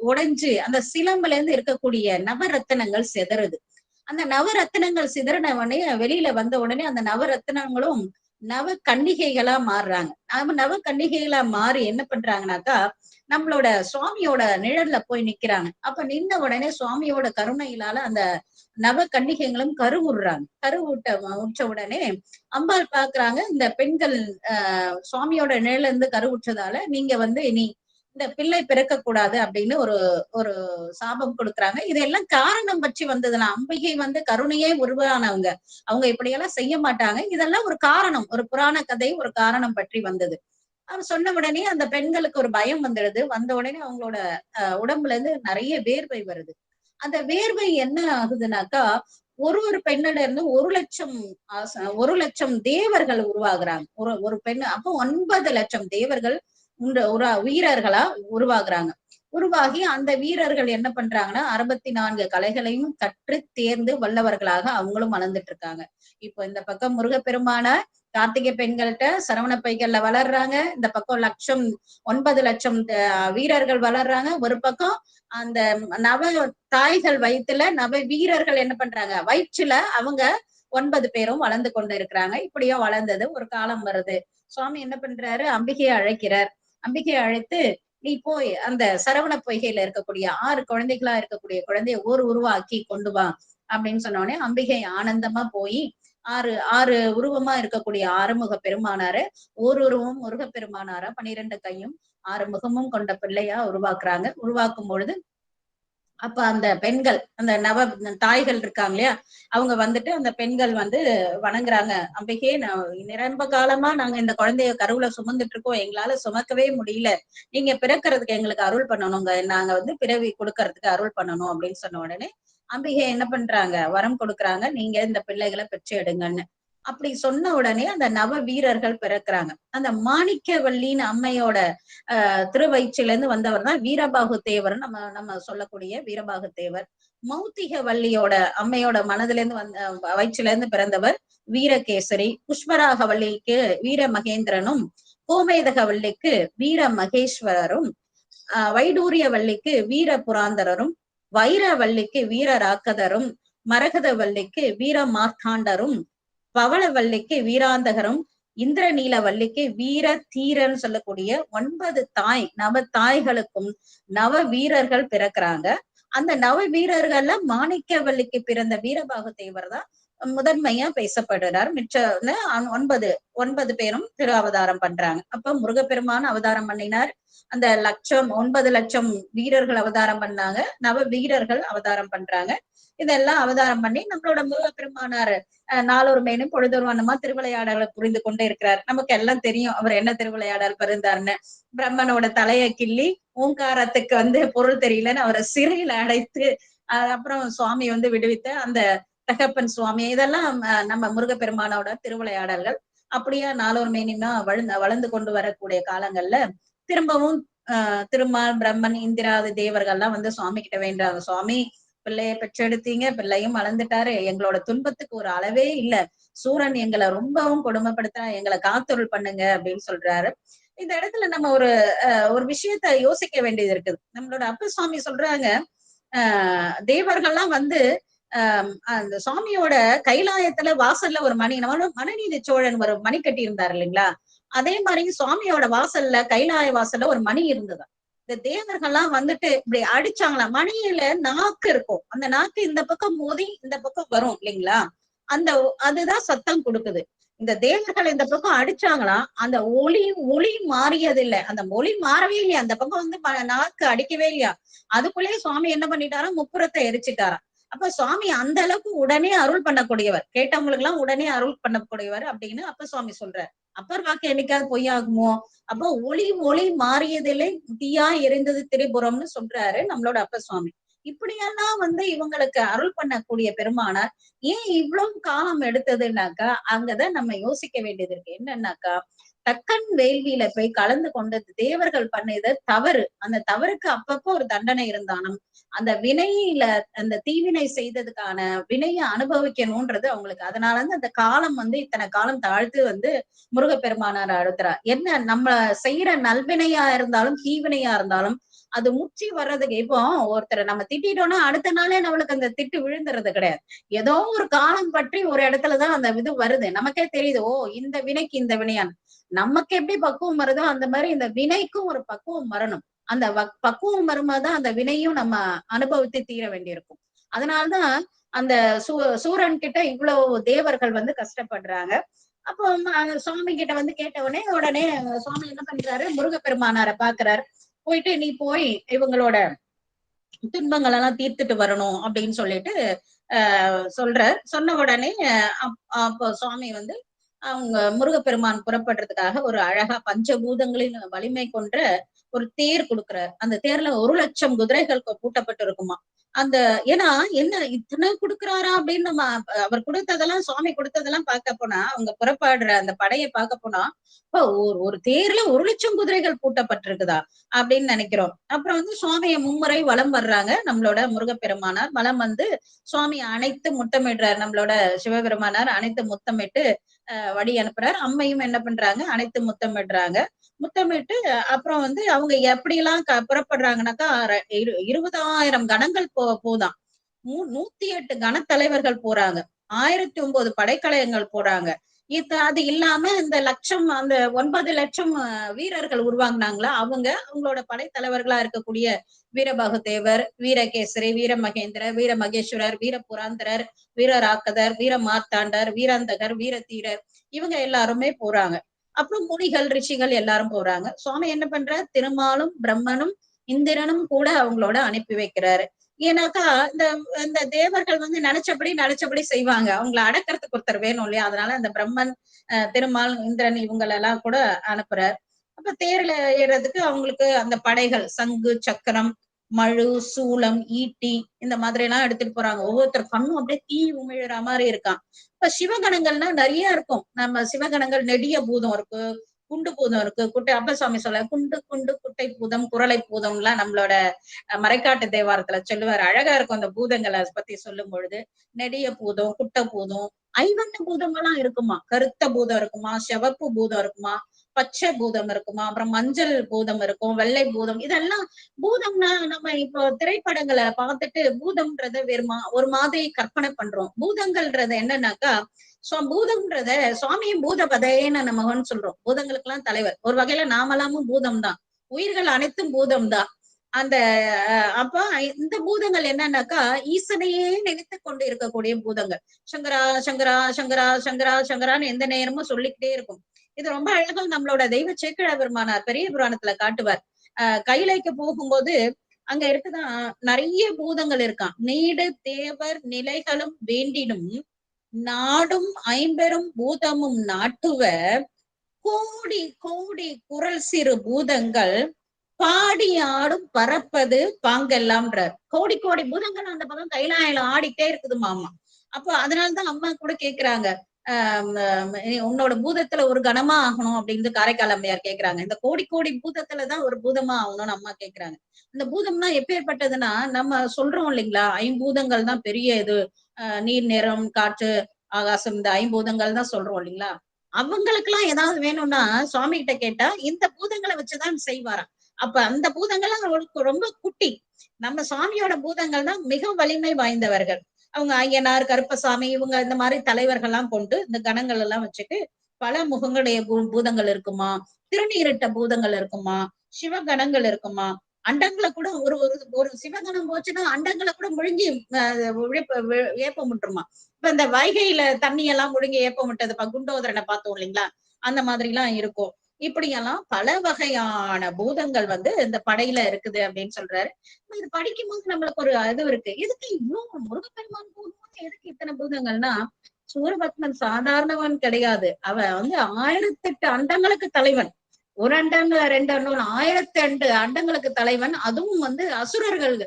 உடைஞ்சு அந்த சிலம்புல இருந்து இருக்கக்கூடிய நவரத்தினங்கள் சிதறுது. அந்த நவரத்தினங்கள் சிதறின உடனே வெளியில வந்த உடனே அந்த நவரத்தினங்களும் நவ கன்னிகைகளா மாறுறாங்க. நவ கன்னிகைகளா மாறி என்ன பண்றாங்கன்னாக்கா நம்மளோட சுவாமியோட நிழல்ல போய் நிக்கிறாங்க. அப்ப நின்ன உடனே சுவாமியோட கருணையிலால அந்த நவ கன்னிகைகளும் கருவுற்ற உடனே அம்பாள் பாக்குறாங்க, இந்த பெண்கள் சுவாமியோட நிழல்ல இருந்து கருவுற்றதால நீங்க வந்து இனி இந்த பிள்ளை பிறக்க கூடாது அப்படின்னு ஒரு சாபம் கொடுக்குறாங்க. இதெல்லாம் காரணம் பற்றி வந்ததுன்னா அம்பிகை வந்து கருணையே உருவானவங்க, அவங்க இப்படியெல்லாம் செய்ய மாட்டாங்க. இதெல்லாம் ஒரு காரணம், ஒரு புராண கதை, ஒரு காரணம் பற்றி வந்தது. அவர் சொன்ன உடனே அந்த பெண்களுக்கு ஒரு பயம் வந்துடுது. வந்த உடனே அவங்களோட உடம்புல இருந்து நிறைய வேர்வை வருது. அந்த வேர்வை என்ன ஆகுதுனாக்கா ஒரு பெண்ணில இருந்து 1 லட்சம் தேவர்கள் உருவாகுறாங்க. ஒரு பெண் அப்போ 9 லட்சம் தேவர்கள் வீரர்களா உருவாகுறாங்க. உருவாகி அந்த வீரர்கள் என்ன பண்றாங்கன்னா 64 கலைகளையும் கற்று தேர்ந்து வல்லவர்களாக அவங்களும் வளர்ந்துட்டு இருக்காங்க. இப்போ இந்த பக்கம் முருகப்பெருமான கார்த்திகை பெண்கள்கிட்ட சரவண பைகள்ல வளர்றாங்க. இந்த பக்கம் 9 லட்சம் வீரர்கள் வளர்றாங்க. ஒரு பக்கம் அந்த நவ தாய்கள் வயிற்றுல நவ வீரர்கள் என்ன பண்றாங்க? வயிற்றுல அவங்க 9 பேரும் வளர்ந்து கொண்டு இருக்கிறாங்க. இப்படியோ வளர்ந்தது. ஒரு காலம் வருது, சுவாமி என்ன பண்றாரு? அம்பிகையை அழைக்கிறார். அம்பிகையை அழைத்து நீ போய் அந்த சரவண பொய்கையில இருக்கக்கூடிய 6 குழந்தைகளா இருக்கக்கூடிய குழந்தைய உருவாக்கி கொண்டு வா அப்படின்னு சொன்ன உடனே அம்பிகை ஆனந்தமா போய் 6 உருவமா இருக்கக்கூடிய ஆறுமுக பெருமானார உருவம் முருகப்பெருமானாரா 12 கையும் 6 முகமும் கொண்ட பிள்ளையா உருவாக்குறாங்க. உருவாக்கும் பொழுது அப்ப அந்த பெண்கள் அந்த நவ தாய்கள் இருக்காங்க இல்லையா, அவங்க வந்துட்டு அந்த பெண்கள் வந்து வணங்குறாங்க. அம்பிகே, நிரம்ப காலமா நாங்க இந்த குழந்தைய கருவுல சுமந்துட்டு இருக்கோம், எங்களால சுமக்கவே முடியல, நீங்க பிறக்கிறதுக்கு எங்களுக்கு அருள் பண்ணணுங்க, நாங்க வந்து பிறவி கொடுக்கறதுக்கு அருள் பண்ணணும் அப்படின்னு சொன்ன உடனே அம்பிகை என்ன பண்றாங்க? வரம் கொடுக்குறாங்க, நீங்க இந்த பிள்ளைகளை பெற்று எடுங்கன்னு. அப்படி சொன்ன உடனே அந்த நவ வீரர்கள் பிறக்கிறாங்க. அந்த மாணிக்கவல்லின்னு அம்மையோட திருவயிற்றில இருந்து வந்தவர் தான் வீரபாகு தேவர். நம்ம சொல்லக்கூடிய வீரபாகு தேவர். மௌத்திக வள்ளியோட அம்மையோட மனதுல இருந்து வயிற்றுல இருந்து பிறந்தவர் வீரகேசரி. புஷ்பராக வள்ளிக்கு வீர மகேந்திரனும், கோமேதக வள்ளிக்கு வீர மகேஸ்வரரும், வைடூரிய வள்ளிக்கு வீர புராந்தரரும், வைரவள்ளிக்கு வீர ராக்கதரும், மரகத வள்ளிக்கு வீர மார்த்தாண்டரும், பவளவள்ளிக்கு வீராந்தகரும், இந்திரநீல வள்ளிக்கு வீர தீரன்னு சொல்லக்கூடிய 9 நவ தாய்களுக்கும் நவ வீரர்கள் பிறக்கிறாங்க. அந்த நவ வீரர்கள்ல மாணிக்கவல்லிக்கு பிறந்த வீரபாகு தேவர் தான் முதன்மையா பேசப்படுறார். மிச்ச 9 பேரும் திரு அவதாரம் பண்றாங்க. அப்ப முருகப்பெருமான் அவதாரம் பண்ணினார். அந்த 9 லட்சம் வீரர்கள் அவதாரம் பண்ணாங்க. நவ வீரர்கள் அவதாரம் பண்றாங்க. இதெல்லாம் அவதாரம் பண்ணி நம்மளோட முருகப்பெருமானார் நாளொரு மேனும் பொழுதொரு வண்ணமா திருவிளையாடலை புரிந்து கொண்டே இருக்கிறார். நமக்கு எல்லாம் தெரியும் அவர் என்ன திருவிளையாடல் பிறந்தாருன்னு. பிரம்மனோட தலையை கிள்ளி ஓங்காரத்துக்கு பொருள் தெரியலன்னு அவரை சிறையில அடைத்து அப்புறம் சுவாமி விடுவித்த அந்த தகப்பன் சுவாமி. இதெல்லாம் நம்ம முருகப்பெருமானோட திருவிளையாடல்கள். அப்படியா நாளொரு மேனிமா வளர்ந்து கொண்டு வரக்கூடிய காலங்கள்ல திரும்பவும் திருமால், பிரம்மன், இந்திராதி தேவர்கள்லாம் சுவாமி கிட்ட வேண்டாங்க. சுவாமி, பிள்ளைய பெற்றெடுத்தீங்க, பிள்ளையும் வளர்ந்துட்டாரு, எங்களோட துன்பத்துக்கு ஒரு அளவே இல்ல, சூரன் எங்களை ரொம்பவும் கொடுமைப்படுத்தா, எங்களை காத்தொருள் பண்ணுங்க அப்படின்னு சொல்றாரு. இந்த இடத்துல நம்ம ஒரு விஷயத்த யோசிக்க வேண்டியது இருக்குது. நம்மளோட அப்ப சுவாமி சொல்றாங்க, தேவர்கள்லாம் அந்த சுவாமியோட கைலாயத்துல வாசல்ல ஒரு மணி, மனுநீதி சோழன் ஒரு மணி கட்டி இருந்தாரு இல்லைங்களா, அதே மாதிரி சுவாமியோட வாசல்ல கைலாய வாசல்ல ஒரு மணி இருந்தது. இந்த தேவர்கள்லாம் இப்படி அடிச்சாங்களா, மணியில நாக்கு இருக்கும், அந்த நாக்கு இந்த பக்கம் மோதி இந்த பக்கம் வரும் இல்லைங்களா, அதுதான் சத்தம் கொடுக்குது. இந்த தேவர்கள் இந்த பக்கம் அடிச்சாங்களாம், அந்த ஒளி மாறியது இல்லை, அந்த ஒளி மாறவே இல்லையா, அந்த பக்கம் நாக்கு அடிக்கவே இல்லையா. அதுக்குள்ளேயே சுவாமி என்ன பண்ணிட்டாராம், முப்புறத்தை எரிச்சிட்டாராம். அப்ப சுவாமி அந்த அளவுக்கு உடனே அருள் பண்ணக்கூடியவர், கேட்டவங்களுக்கு எல்லாம் உடனே அருள் பண்ணக்கூடியவர் அப்படின்னு அப்ப சுவாமி சொல்றார். அப்பர் வாக்கு என்னைக்காவது பொய்யாகுமோ? அப்போ ஒளி மாறியதிலே தீயா எரிந்தது திரிபுரம்னு சொல்றாரு நம்மளோட அப்ப சுவாமி. இப்படியெல்லாம் இவங்களுக்கு அருள் பண்ணக்கூடிய பெருமானார் ஏன் இவ்வளவு காலம் எடுத்ததுன்னாக்கா, அங்கதான் நம்ம யோசிக்க வேண்டியது இருக்கு. என்னன்னாக்கா, தக்கன் வேள்வியில போய் கலந்து கொண்டது தேவர்கள் பண்ணது தவறு. அந்த தவறுக்கு அப்பப்போ ஒரு தண்டனை இருந்தாலும் அந்த வினையில அந்த தீவினை செய்ததுக்கான வினையை அனுபவிக்கணும்ன்றது அவங்களுக்கு. அதனால அந்த காலம் இத்தனை காலம் தாழ்த்து முருகப்பெருமானார் அழுத்துறார். என்ன நம்ம செய்யற நல்வினையா இருந்தாலும் தீவினையா இருந்தாலும் அது முற்றி வர்றதுக்கு, இப்போ ஒருத்தரை நம்ம திட்டோம்னா அடுத்த நாளே நம்மளுக்கு அந்த திட்டு விழுந்துறது கிடையாது. ஏதோ ஒரு காலம் பற்றி ஒரு இடத்துலதான் அந்த இது வருது, நமக்கே தெரியுது, ஓ இந்த வினைக்கு இந்த வினையான். நமக்கு எப்படி பக்குவம் வருதோ அந்த மாதிரி இந்த வினைக்கும் ஒரு பக்குவம் வரணும். அந்த பக்குவம் வரும்போதுதான் அந்த வினையும் நம்ம அனுபவித்து தீர வேண்டியிருக்கும். அதனால்தான் அந்த சூரன் கிட்ட இவ்வளவு தேவர்கள் கஷ்டப்படுறாங்க. அப்போ சுவாமி கிட்ட கேட்ட உடனே சுவாமி என்ன பண்றாரு, முருகப்பெருமானாரை பாக்குறாரு. போயிட்டு நீ போய் இவங்களோட துன்பங்கள் எல்லாம் தீர்த்துட்டு வரணும் அப்படின்னு சொல்லிட்டு சொன்ன உடனே அப்போ சுவாமி அவங்க முருகப்பெருமான் புறப்படுறதுக்காக ஒரு அழகா பஞ்சபூதங்களின் வலிமை கொன்ற ஒரு தேர் கொடுக்குறாரு. அந்த தேர்ல 1,00,000 குதிரைகள் பூட்டப்பட்டு இருக்குமா. ஏன்னா என்ன இத்தனை கொடுக்குறாரா அப்படின்னு நம்ம அவர் கொடுத்ததெல்லாம் சுவாமி கொடுத்ததெல்லாம் பார்க்க போனா, அவங்க புறப்பாடுற அந்த படையை பார்க்க போனா, ஒரு தேர்ல 1,00,000 குதிரைகள் பூட்டப்பட்டிருக்குதா அப்படின்னு நினைக்கிறோம். அப்புறம் சுவாமியை மும்முறை வலம் வர்றாங்க நம்மளோட முருகப்பெருமானார். வலம் சுவாமியை அனைத்து முத்தமிடுறார். நம்மளோட சிவபெருமானார் அனைத்து முத்தமிட்டு வழி அனுப்புறாரு. அம்மையும் என்ன பண்றாங்க, அனைத்து முத்தமிடுறாங்க. முத்தமிட்டு அப்புறம் அவங்க எப்படி எல்லாம் புறப்படுறாங்கன்னாக்கா 20,000 கணங்கள் போதான், 108 கணத்தலைவர்கள் போறாங்க, 1009 படைக்கலயங்கள் போறாங்க. அது இல்லாம இந்த அந்த 9 லட்சம் வீரர்கள் உருவாங்கினாங்களா, அவங்களோட படைத்தலைவர்களா இருக்கக்கூடிய வீரபகுதேவர், வீரகேசரி, வீரமகேந்திர, வீரமகேஸ்வரர், வீரபுராந்தரர், வீரராக்கதர், வீரமார்த்தாண்டர், வீராந்தகர், வீரதீரர், இவங்க எல்லாருமே போறாங்க. அப்புறம் முனிகள், ரிஷிகள் எல்லாரும் போறாங்க. சுவாமி என்ன பண்ற, திருமாலும் பிரம்மனும் இந்திரனும் கூட அவங்களோட அனுப்பி வைக்கிறாரு. ஏன்னாக்கா இந்த தேவர்கள் நினைச்சபடி செய்வாங்க, அவங்களை அடக்கிறதுக்கு ஒருத்தர் வேணும் இல்லையா. அதனால அந்த பிரம்மன், திருமால், இந்திரன் இவங்களெல்லாம் கூட அனுப்புறார். அப்ப தேர்ல ஏறதுக்கு அவங்களுக்கு அந்த படைகள் சங்கு, சக்கரம், மழு, சூளம், ஈட்டி இந்த மாதிரி எல்லாம் எடுத்துட்டு போறாங்க. ஒவ்வொருத்தர் கண்ணும் அப்படியே தீ உமிழற மாதிரி இருக்கான். இப்ப சிவகணங்கள்னா நிறைய இருக்கும். நம்ம சிவகணங்கள் நெடிய பூதம் இருக்கு, குண்டு பூதம் இருக்கு, குட்டை. அப்ப சுவாமி சொல்ல குண்டு குட்டை பூதம், குரலை பூதம் எல்லாம் நம்மளோட மறைக்காட்டு தேவாரத்துல சொல்லுவார். அழகா இருக்கும் அந்த பூதங்களை பத்தி சொல்லும் பொழுது. நெடிய பூதம், குட்டை பூதம், ஐவண்ண பூதங்கள்லாம் இருக்குமா, கருத்த பூதம் இருக்குமா, சிவப்பு பூதம் இருக்குமா, பச்சை பூதம் இருக்குமா, அப்புறம் மஞ்சள் பூதம் இருக்கும், வெள்ளை பூதம். இதெல்லாம் பூதம்னா நம்ம இப்போ திரைப்படங்களை பார்த்துட்டு பூதம்ன்றத ஒரு மாதிரி கற்பனை பண்றோம். பூதங்கள்ன்றது என்னன்னாக்கா, பூதம்ன்றத சுவாமியும் பூதபதைன்னு நம்ம சொல்றோம். பூதங்களுக்கு எல்லாம் தலைவர். ஒரு வகையில நாமெல்லாமும் பூதம் தான், உயிர்கள் அனைத்தும் பூதம் தான். அந்த அப்ப இந்த பூதங்கள் என்னன்னாக்கா ஈசனையே நினைத்து கொண்டு இருக்கக்கூடிய பூதங்கள். சங்கரா சங்கரா சங்கரா சங்கரா சங்கரான்னு எந்த நேரமும் சொல்லிக்கிட்டே இருக்கும். இது ரொம்ப அழகா நம்மளோட தெய்வ சேக்கிழ பெருமானார் பெரிய புராணத்துல காட்டுவார். கைலைக்கு போகும்போது அங்க இருக்குதான் நிறைய பூதங்கள் இருக்கான். நீடு தேவர் நிலைகளும் வேண்டினும் நாடும் ஐம்பெரும் பூதமும் நாட்டுவ கோடி கோடி குரல் சிறு பூதங்கள் பாடி ஆடும் பறப்பது பாங்கெல்லாம்ன்றார். கோடி கோடி பூதங்கள் அந்த பக்கம் கைலாயில ஆடிட்டே இருக்குது மாமா. அப்போ அதனாலதான் அம்மா கூட கேக்குறாங்க, உன்னோட பூதத்துல ஒரு கணமா ஆகணும் அப்படின்னு காரைக்கால் அம்மையார் கேக்குறாங்க. இந்த கோடி கோடி பூதத்துலதான் ஒரு பூதமா ஆகணும்னு அம்மா கேக்குறாங்க. இந்த பூதம்னா எப்பேற்பட்டதுன்னா நம்ம சொல்றோம் இல்லைங்களா, ஐம்பூதங்கள் தான் பெரிய இது. நீர் நிறம் காற்று ஆகாசம் இந்த ஐம்பூதங்கள் தான் சொல்றோம் இல்லைங்களா. அவங்களுக்கு எல்லாம் ஏதாவது வேணும்னா சுவாமி கிட்ட கேட்டா இந்த பூதங்களை வச்சுதான் செய்வாராம். அப்ப அந்த பூதங்கள்லாம் அவளுக்கு ரொம்ப குட்டி. நம்ம சுவாமியோட பூதங்கள் தான் மிக வலிமை வாய்ந்தவர்கள். அவங்க ஐயனார் கருப்பசாமி இவங்க இந்த மாதிரி தலைவர்கள் எல்லாம் கொண்டு இந்த கணங்கள் எல்லாம் வச்சுட்டு பல முகங்களுடைய பூதங்கள் இருக்குமா, திருநீரிட்ட பூதங்கள் இருக்குமா, சிவகணங்கள் இருக்குமா, அண்டங்களை கூட ஒரு ஒரு சிவகணம் போச்சுன்னா அண்டங்களை கூட முழுங்கி ஏப்பம் விட்டுருமா. இப்ப இந்த வைகையில தண்ணி எல்லாம் முழுங்கி ஏப்பம் விட்டது குண்டோதரனை பார்த்தோம் இல்லைங்களா, அந்த மாதிரி எல்லாம் இருக்கும். இப்படியெல்லாம் பல வகையான பூதங்கள் இந்த படையில இருக்குது அப்படின்னு சொல்றாரு. இது படிக்கும் போது நம்மளுக்கு ஒரு இது இருக்கு, எதுக்கு இவ்வளவு முருகப்பெருமான் பூதம், எதுக்கு இத்தனை பூதங்கள்னா சூரபத்மன் சாதாரணவன் கிடையாது. அவன் 1008 அண்டங்களுக்கு தலைவன். ஒரு அண்டம் ரெண்டு அண்டம் 1008 அண்டங்களுக்கு தலைவன். அதுவும் அசுரர்கள்,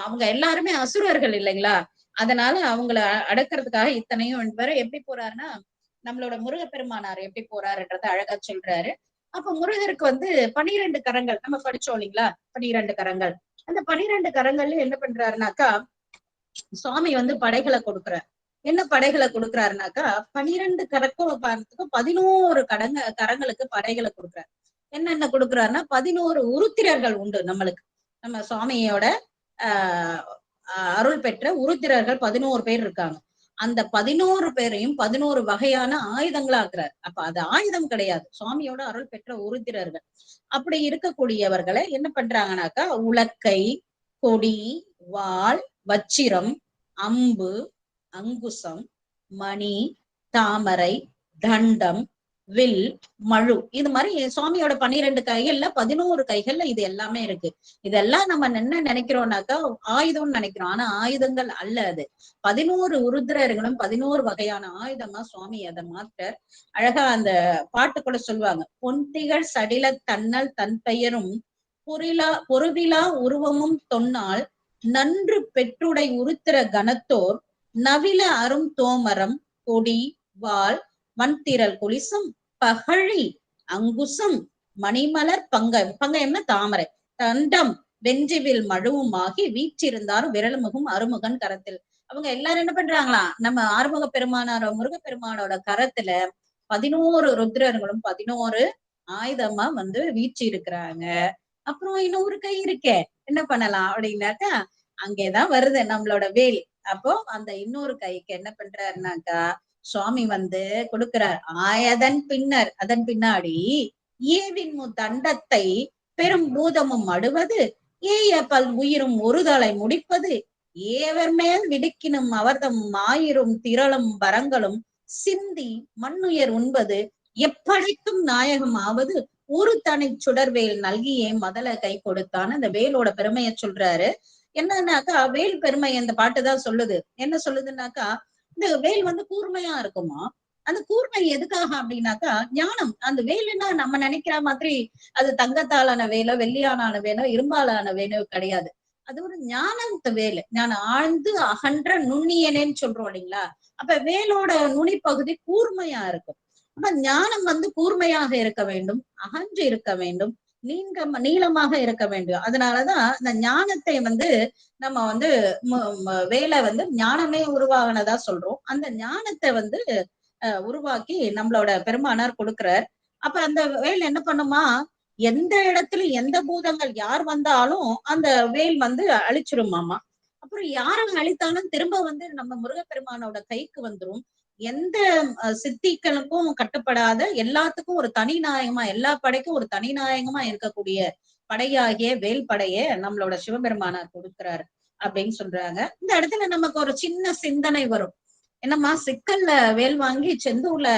அவங்க எல்லாருமே அசுரர்கள் இல்லைங்களா. அதனால அவங்களை அடக்கிறதுக்காக இத்தனையும் என்பாரு. எப்படி போறாருன்னா நம்மளோட முருகப்பெருமானார் எப்படி போறாருன்றத அழகா சொல்றாரு. அப்ப முருகருக்கு 12 கரங்கள் நம்ம படிச்சோம் இல்லைங்களா, 12 கரங்கள். அந்த 12 கரங்கள்ல என்ன பண்றாருனாக்கா சுவாமி படைகளை கொடுக்குறார். என்ன படைகளை கொடுக்குறாருனாக்கா 12 கரக்கும் 11 கரங்களுக்கு படைகளை கொடுக்குறாரு. என்னென்ன கொடுக்குறாருன்னா 11 உருத்திரர்கள் உண்டு நம்மளுக்கு. நம்ம சுவாமியோட அருள் பெற்ற உருத்திரர்கள் 11 பேர் இருக்காங்க. அந்த 11 பேரையும் 11 வகையான ஆயுதங்களா ஆக்குறாரு. அப்ப அது ஆயுதம் கிடையாது, சுவாமியோட அருள் பெற்ற உருத்திரர்கள். அப்படி இருக்கக்கூடியவர்களை என்ன பண்றாங்கன்னாக்கா உலக்கை, கொடி, வாள், வச்சிரம், அம்பு, அங்குசம், மணி, தாமரை, தண்டம், வில், மழு, இது மாதிரி சுவாமியோட 12 கைகள்ல 11 கைகள்ல இது எல்லாமே இருக்கு. இதெல்லாம் நம்ம என்ன நினைக்கிறோம்னாக்கா ஆயுதம்னு நினைக்கிறோம். ஆனா ஆயுதங்கள் அல்ல அது. 11 உருத்திரர்களும் 11 வகையான ஆயுதமா சுவாமி அதை மாற்ற அழகா அந்த பாட்டு கூட சொல்லுவாங்க. பொன்திகள் சடில தன்னல் தன் பெயரும் பொருவிலா உருவமும் தொன்னால் நன்று பெற்றுடை உருத்திர கணத்தோர் நவில அரும் தோமரம், கொடி, வாள், வன்திரல் குலிசம், பகழி, அங்குசம், மணிமலர் பங்கயம்னா தாமரை, தண்டம், வெஞ்சிவில் மழுவுமாகி வீச்சிருந்தாரும் விரல்முகம் அருமுகன் கரத்தில். அவங்க எல்லாரும் என்ன பண்றாங்களா, நம்ம ஆறுமுக பெருமானாரோ முருகப்பெருமானோட கரத்துல 11 ருத்ரர்களும் 11 ஆயுதமா வீச்சு இருக்கிறாங்க. அப்புறம் இன்னொரு கை இருக்கே, என்ன பண்ணலாம் அப்படின்னாக்கா அங்கேதான் வருது நம்மளோட வேல். அப்போ அந்த இன்னொரு கைக்கு என்ன பண்றாருனாக்கா சுவாமி கொடுக்கிறார். அதன் பின்னாடி ஏவின் தண்டத்தை பெரும் பூதமும் அடுவது, ஏய பல் உயிரும் ஒரு தலை முடிப்பது, ஏவர் மேல் விடுக்கினும் அவர்தம் ஆயிரும் திரளும் வரங்களும் சிந்தி மண்ணுயர் உண்பது, எப்படைக்கும் நாயகம் ஆவது ஒரு தனி சுடர்வேல் நல்கியே மதல கை கொடுத்தான். அந்த வேலோட பெருமையை சொல்றாரு. என்னன்னாக்கா வேல் பெருமை அந்த பாட்டுதான் சொல்லுது. என்ன சொல்லுதுன்னாக்கா இந்த வேல் கூர்மையா இருக்குமா. அந்த கூர்மை எதுக்காக அப்படின்னாக்கா ஞானம். அந்த வேலுன்னா நம்ம நினைக்கிற மாதிரி அது தங்கத்தாலான வேலோ வெள்ளியானான வேலோ இரும்பாலான வேலோ கிடையாது. அது ஒரு ஞானத்து வேலு. ஞானம் ஆழ்ந்து அகன்ற நுண்ணியனேன்னு சொல்றோம் இல்லைங்களா. அப்ப வேலோட நுனிப்பகுதி கூர்மையா இருக்கும். அப்ப ஞானம் கூர்மையாக இருக்க வேண்டும், அகன்று இருக்க வேண்டும், நீளமாக இருக்க வேண்டும். அதனாலதான் இந்த ஞானத்தை நம்ம வேலை ஞானமே உருவாகினதா சொல்றோம். அந்த ஞானத்தை உருவாக்கி நம்மளோட பெருமானார் கொடுக்கிறார். அப்ப அந்த வேல் என்ன பண்ணுமா, எந்த இடத்துல எந்த பூதங்கள் யார் வந்தாலும் அந்த வேல் அழிச்சிருமாமா. அப்புறம் யாரும் அழித்தாலும் திரும்ப நம்ம முருகப்பெருமானோட கைக்கு வந்துரும். எந்த சித்திகளுக்கும் கட்டுப்படாத எல்லாத்துக்கும் ஒரு தனி நாயகமா, எல்லா படைக்கும் ஒரு தனி நாயகமா இருக்கக்கூடிய படையாகிய வேல் படைய நம்மளோட சிவபெருமானார் கொடுக்கிறாரு அப்படின்னு சொல்றாங்க. இந்த இடத்துல நமக்கு ஒரு சின்ன சிந்தனை வரும். என்னம்மா, சிக்கல்ல வேல் வாங்கி செந்தூர்ல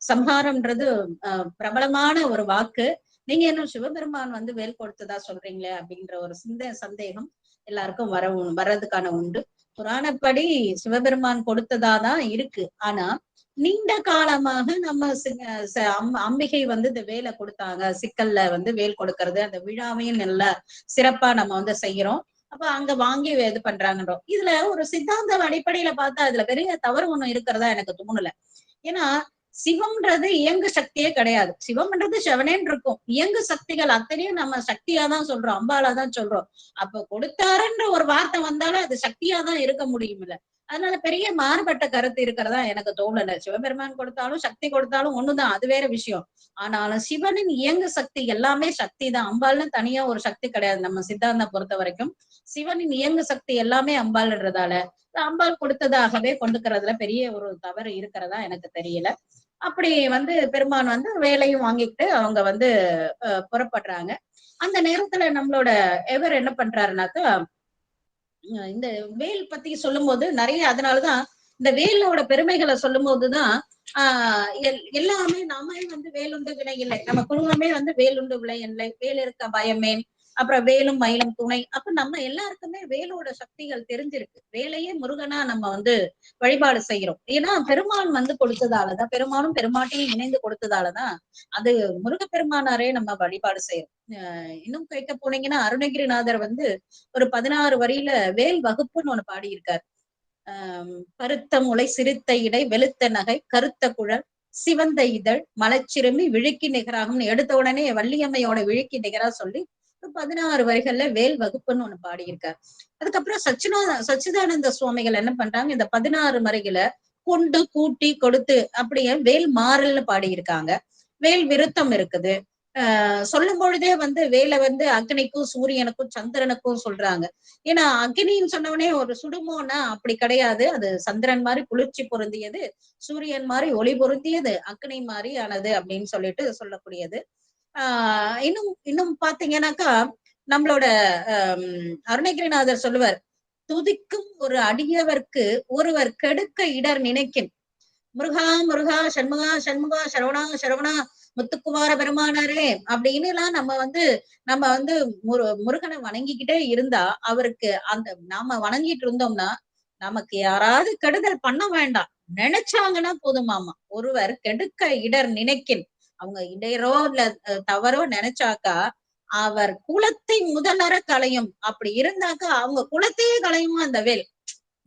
சம்ஹாரம்ன்றது பிரபலமான ஒரு வாக்கு. நீங்க என்ன சிவபெருமான் வந்து வேல் கொடுத்ததா சொல்றீங்களே அப்படின்ற ஒரு சந்தேகம் எல்லாருக்கும் வர்றதுக்கான உண்டு. புராணப்படி சிவபெருமான் கொடுத்ததாதான் இருக்கு. ஆனா நீண்ட காலமாக நம்ம அம்பிகை வந்து இந்த வேலை கொடுத்தாங்க, சிக்கல்ல வந்து வேல் கொடுக்கறது, அந்த விழாவையும் நல்ல சிறப்பா நம்ம வந்து செய்யறோம். அப்ப அங்க வாங்கி இது பண்றாங்கன்றோம். இதுல ஒரு சித்தாந்த அடிப்படையில பார்த்தா அதுல பெரிய தவறு ஒண்ணும் இருக்கிறதா எனக்கு தோணல. ஏன்னா சிவம்ன்றது இயங்கு சக்தியே கிடையாது. சிவம்ன்றது சிவனேன்னு இருக்கும். இயங்கு சக்திகள் அத்தனையும் நம்ம சக்தியாதான் சொல்றோம், அம்பாலாதான் சொல்றோம். அப்ப கொடுத்தாருன்ற ஒரு வார்த்தை வந்தாலும் அது சக்தியாதான் இருக்க முடியுமில்ல. அதனால பெரிய மாறுபட்ட கருத்து இருக்கிறதா எனக்கு தோணல. சிவபெருமான் கொடுத்தாலும் சக்தி கொடுத்தாலும் ஒண்ணுதான், அது வேற விஷயம். ஆனாலும் சிவனின் இயங்கு சக்தி எல்லாமே சக்தி தான். அம்பாள்னு தனியா ஒரு சக்தி கிடையாது நம்ம சித்தாந்தம் பொறுத்த வரைக்கும். சிவனின் இயங்கு சக்தி எல்லாமே அம்பாள்ன்றதால அம்பாள் கொடுத்ததாகவே கொண்டுக்கிறதுல பெரிய ஒரு தவறு இருக்கிறதா எனக்கு தெரியல. அப்படி வந்து பெருமான் வந்து வேலையும் வாங்கிட்டு அவங்க வந்து புறப்படுறாங்க. அந்த நேரத்துல நம்மளோட எவர் என்ன பண்றாருனாக்கா, இந்த வேல் பத்தி சொல்லும் போது நிறைய, அதனாலதான் இந்த வேலோட பெருமைகளை சொல்லும் போதுதான் எல்லாமே நாமே வந்து வேலுண்டு வினை இல்லை, நம்ம குடும்பமே வந்து வேலுண்டு வினை இல்லை, வேல் இருக்க பயமேன், அப்புறம் வேலும் மயிலும் துணை. அப்ப நம்ம எல்லாருக்குமே வேலோட சக்திகள் தெரிஞ்சிருக்கு. வேலையே முருகனா நம்ம வந்து வழிபாடு செய்யறோம். ஏன்னா பெருமான் வந்து கொடுத்ததாலதான், பெருமானும் பெருமாட்டையும் இணைந்து கொடுத்ததாலதான் அது முருகப்பெருமானாரே நம்ம வழிபாடு செய்யறோம். இன்னும் கேட்க போனீங்கன்னா அருணகிரிநாதர் வந்து ஒரு 16 வரியில வேல் வகுப்புன்னு ஒண்ணு பாடியிருக்காரு. பருத்த முளை சிறுத்த இடை வெளுத்த நகை கருத்த குழல் சிவந்த இதழ் மலைச்சிறுமி விழுக்கி நிகராகும்னு எடுத்த உடனே வள்ளியம்மையோட விழுக்கி நிகரா சொல்லி 16 வரிகள்ல வேல் வகுப்புன்னு ஒண்ணு பாடியிருக்காரு. அதுக்கப்புறம் சச்சிதானந்த சுவாமிகள் என்ன பண்றாங்க, இந்த 16 வரிகளை கொண்டு கூட்டி கொடுத்து அப்படியே வேல் மாறல்னு பாடியிருக்காங்க. வேல் விருத்தம் இருக்குது. சொல்லும் பொழுதே வந்து வேலை வந்து அக்னிக்கும் சூரியனுக்கும் சந்திரனுக்கும் சொல்றாங்க. ஏன்னா அக்னின்னு சொன்னவனே ஒரு சுடுமோன்னா அப்படி கிடையாது, அது சந்திரன் மாதிரி குளிர்ச்சி பொருந்தியது, சூரியன் மாதிரி ஒளி பொருந்தியது, அக்னி மாதிரி ஆனது அப்படின்னு சொல்லிட்டு சொல்லக்கூடியது. இன்னும் பாத்தீங்கன்னாக்கா நம்மளோட அருணகிரிநாதர் சொல்லுவார், துதிக்கும் ஒரு அடியவர்க்கு ஒருவர் கெடுக்க இடர் நினைக்கின் முருகா முருகா சண்முகா சண்முகா சரவணா சரவணா முத்துக்குமார பெருமானாரே அப்படின்னு எல்லாம் நம்ம வந்து முருகனை வணங்கிக்கிட்டே இருந்தா அவருக்கு அந்த நாம வணங்கிட்டு இருந்தோம்னா நமக்கு யாராவது கெடுதல் பண்ண வேண்டாம், நினைச்சாங்கன்னா போதுமாமா. ஒருவர் கெடுக்க இடர் நினைக்கின், அவங்க இடையரோ இல்ல தவறோ நினைச்சாக்கா அவர் குலத்தை முதலற களையும். அப்படி இருந்தாக்கா அவங்க குலத்தையே களையுமா அந்த வேல்.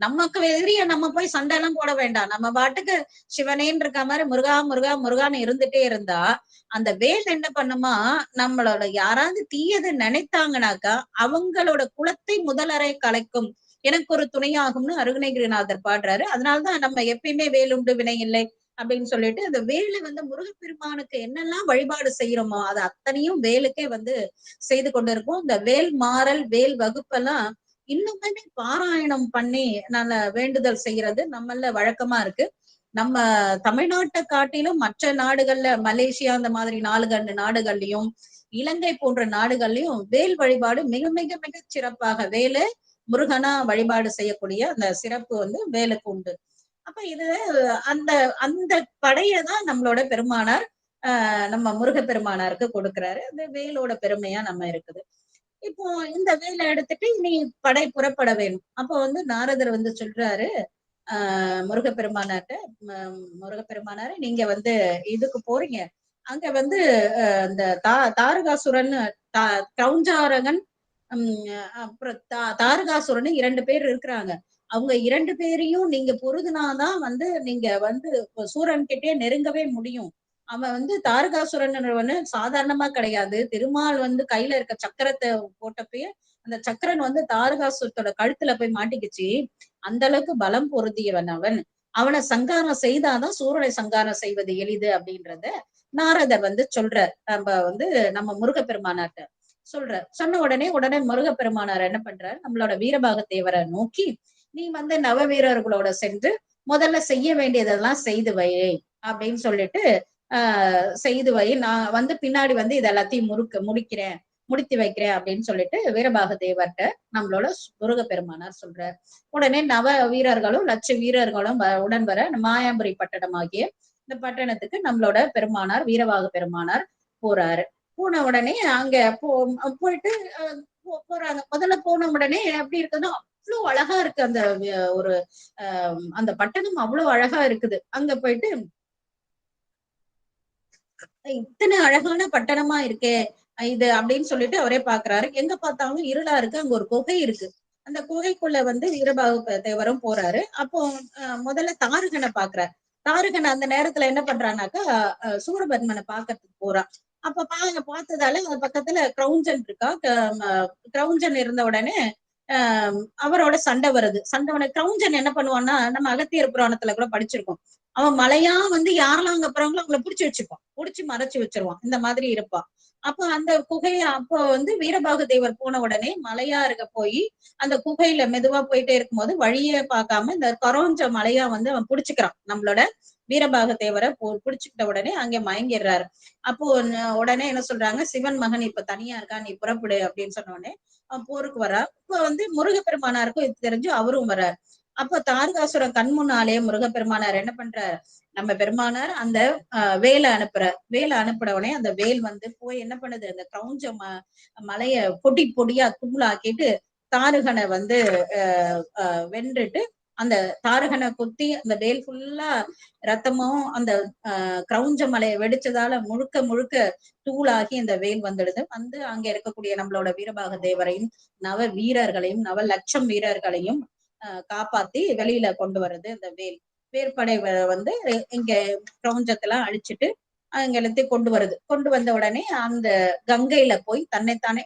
நமக்கு எதிரிய நம்ம போய் சண்டை எல்லாம் போட வேண்டாம், நம்ம பாட்டுக்கு சிவனேன்னு இருக்க மாதிரி முருகா முருகா முருகான்னு இருந்துட்டே இருந்தா அந்த வேல் என்ன பண்ணுமா, நம்மளோட யாராவது தீயது நினைத்தாங்கனாக்கா அவங்களோட குலத்தை முதலறை கலைக்கும், எனக்கு ஒரு துணையாகும்னு அருணகிரிநாதர் பாடுறாரு. அதனாலதான் நம்ம எப்பயுமே வேலுண்டு வினை இல்லை அப்படின்னு சொல்லிட்டு அந்த வேலை வந்து முருகப்பெருமானுக்கு என்னெல்லாம் வழிபாடு செய்யறோமோ அது அத்தனையும் வேலுக்கே வந்து செய்து கொண்டிருக்கும். இந்த வேல் மாறல் வேல் வகுப்பெல்லாம் இன்னுமே பாராயணம் பண்ணி நல்ல வேண்டுதல் செய்யறது நம்மள வழக்கமா இருக்கு. நம்ம தமிழ்நாட்டை காட்டிலும் மற்ற நாடுகள்ல, மலேசியா அந்த மாதிரி நாடுகள்லயும் இலங்கை போன்ற நாடுகள்லயும் வேல் வழிபாடு மிக மிக மிக சிறப்பாக வேலு முருகனா வழிபாடு செய்யக்கூடிய அந்த சிறப்பு வந்து வேலுக்கு உண்டு. அப்ப இது அந்த அந்த படையதான் நம்மளோட பெருமானார் நம்ம முருகப்பெருமானாருக்கு கொடுக்கிறாரு. அந்த வேலோட பெருமையா நம்ம இருக்குது. இப்போ இந்த வேலை எடுத்துட்டு நீ படை புறப்பட வேணும். அப்போ வந்து நாரதர் வந்து சொல்றாரு முருகப்பெருமானார்ட்ட, முருகப்பெருமானாரு நீங்க வந்து இதுக்கு போறீங்க, அங்க வந்து இந்த தாரகாசுரன் கவுஞ்சாரகன் அப்புறம் தாரகாசுரன் 2 பேர் இருக்கிறாங்க. அவங்க 2 பேரையும் நீங்க பொருதுனாதான் வந்து நீங்க வந்து சூரன் கிட்டே நெருங்கவே முடியும். அவன் வந்து தாரகாசுரன் சாதாரணமா கிடையாது. திருமால் வந்து கையில இருக்க சக்கரத்தை போட்டப்பயே அந்த சக்கரன் வந்து தாரகாசுரத்தோட கழுத்துல போய் மாட்டிக்கிச்சு. அந்த அளவுக்கு பலம் பொருந்தியவன் அவன். அவனை சங்காரம் செய்தாதான் சூரனை சங்காரம் செய்வது எளிது அப்படின்றத நாரதர் வந்து சொல்றார். நம்ம முருகப்பெருமானார்ட்ட சொன்ன உடனே முருகப்பெருமானார் என்ன பண்றாரு, நம்மளோட வீரபாகத்தேவரை நோக்கி நீ வந்து நவ வீரர்களோட சென்று முதல்ல செய்ய வேண்டியதெல்லாம் செய்து வை அப்படின்னு சொல்லிட்டு செய்து வை, நான் வந்து பின்னாடி வந்து இது எல்லாத்தையும் முடிக்கிறேன் முடித்து வைக்கிறேன் அப்படின்னு சொல்லிட்டு வீரபாக தேவர்கிட்ட நம்மளோட முருகப்பெருமானார் சொல்றார். உடனே நவ வீரர்களும் லட்ச வீரர்களும் உடன் வர மாயாம்புரி பட்டணம் ஆகிய இந்த பட்டணத்துக்கு நம்மளோட பெருமானார் வீரபாக பெருமானார் போறாரு. போன உடனே அங்க போயிட்டு போறாங்க. முதல்ல போன உடனே எப்படி இருக்குன்னா அவ்வளவு அழகா இருக்கு அந்த ஒரு அந்த பட்டணம் அவ்வளவு அழகா இருக்குது. அங்க போயிட்டு இத்தனை அழகான பட்டணமா இருக்கே இது அப்படின்னு சொல்லிட்டு அவரே பாக்குறாரு. எங்க பார்த்தாலும் இருளா இருக்கு. அங்க ஒரு குகை இருக்கு. அந்த குகைக்குள்ள வீரபாகு தேவரும் போறாரு. அப்போ முதல்ல தாருகனை பாக்குறாரு. தாருகன் அந்த நேரத்துல என்ன பண்றான்னாக்கா சூரபத்மனை பாக்கிறதுக்கு போறான். அப்ப பார்த்ததால அந்த பக்கத்துல கிரௌஞ்சன் இருக்கா. கிரௌஞ்சன் இருந்த உடனே அவரோட சண்டை வருது. சண்டை கிரௌஞ்சன் என்ன பண்ணுவான்னா, நம்ம அகத்தியர் புராணத்துல கூட படிச்சிருக்கோம். அவன் மலையா யாரெல்லாம் அங்க போறாங்களோ அவங்கள புடிச்சு வச்சுப்பான், புடிச்சு மறைச்சு வச்சிருவான். இந்த மாதிரி இருப்பான். அப்ப அந்த குகைய அப்போ வீரபாகு தேவர் போன உடனே மலையா இருக்க போய் அந்த குகையில மெதுவா போயிட்டே இருக்கும்போது வழியே பார்க்காம இந்த கரோஞ்ச மலையா அவன் புடிச்சுக்கிறான். நம்மளோட வீரபாக தேவரை புடிச்சுக்கிட்ட உடனே அங்கே மயங்கிடுறாரு. அப்போ உடனே என்ன சொல்றாங்க, சிவன் மகன் இப்ப தனியா இருக்கா, நீ புறப்படு அப்படின்னு சொன்ன உடனே போருக்கு வரா. இப்ப முருகப்பெருமானாருக்கும் இது தெரிஞ்சு அவரும் வர்றாரு. அப்ப தாரகாசுரன் கண் முன்னாலே முருகப்பெருமானார் என்ன பண்றார், நம்ம பெருமானார் அந்த வேலை அனுப்புற உடனே அந்த வேல் போய் என்ன பண்ணுது, அந்த கிரௌஞ்ச மலைய பொடி பொடியா தூளாக்கிட்டு தாருகனை வென்றுட்டு அந்த தாருகனை குத்தி அந்த வேல் ஃபுல்லா ரத்தமும் அந்த கிரௌஞ்ச மலையை வெடிச்சதால முழுக்க முழுக்க தூளாகி அந்த வேல் வந்துடுது. அங்க இருக்கக்கூடிய நம்மளோட வீரபாக தேவரையும் நவ வீரர்களையும் நவ லட்சம் வீரர்களையும் காப்பாத்தி வெளியில கொண்டு வர்றது அந்த வேற்படை இங்க கிரௌஞ்சத்தெல்லாம் அழிச்சிட்டு அங்க எல்லாத்தையும் கொண்டு வந்த உடனே அந்த கங்கையில போய் தன்னைத்தானே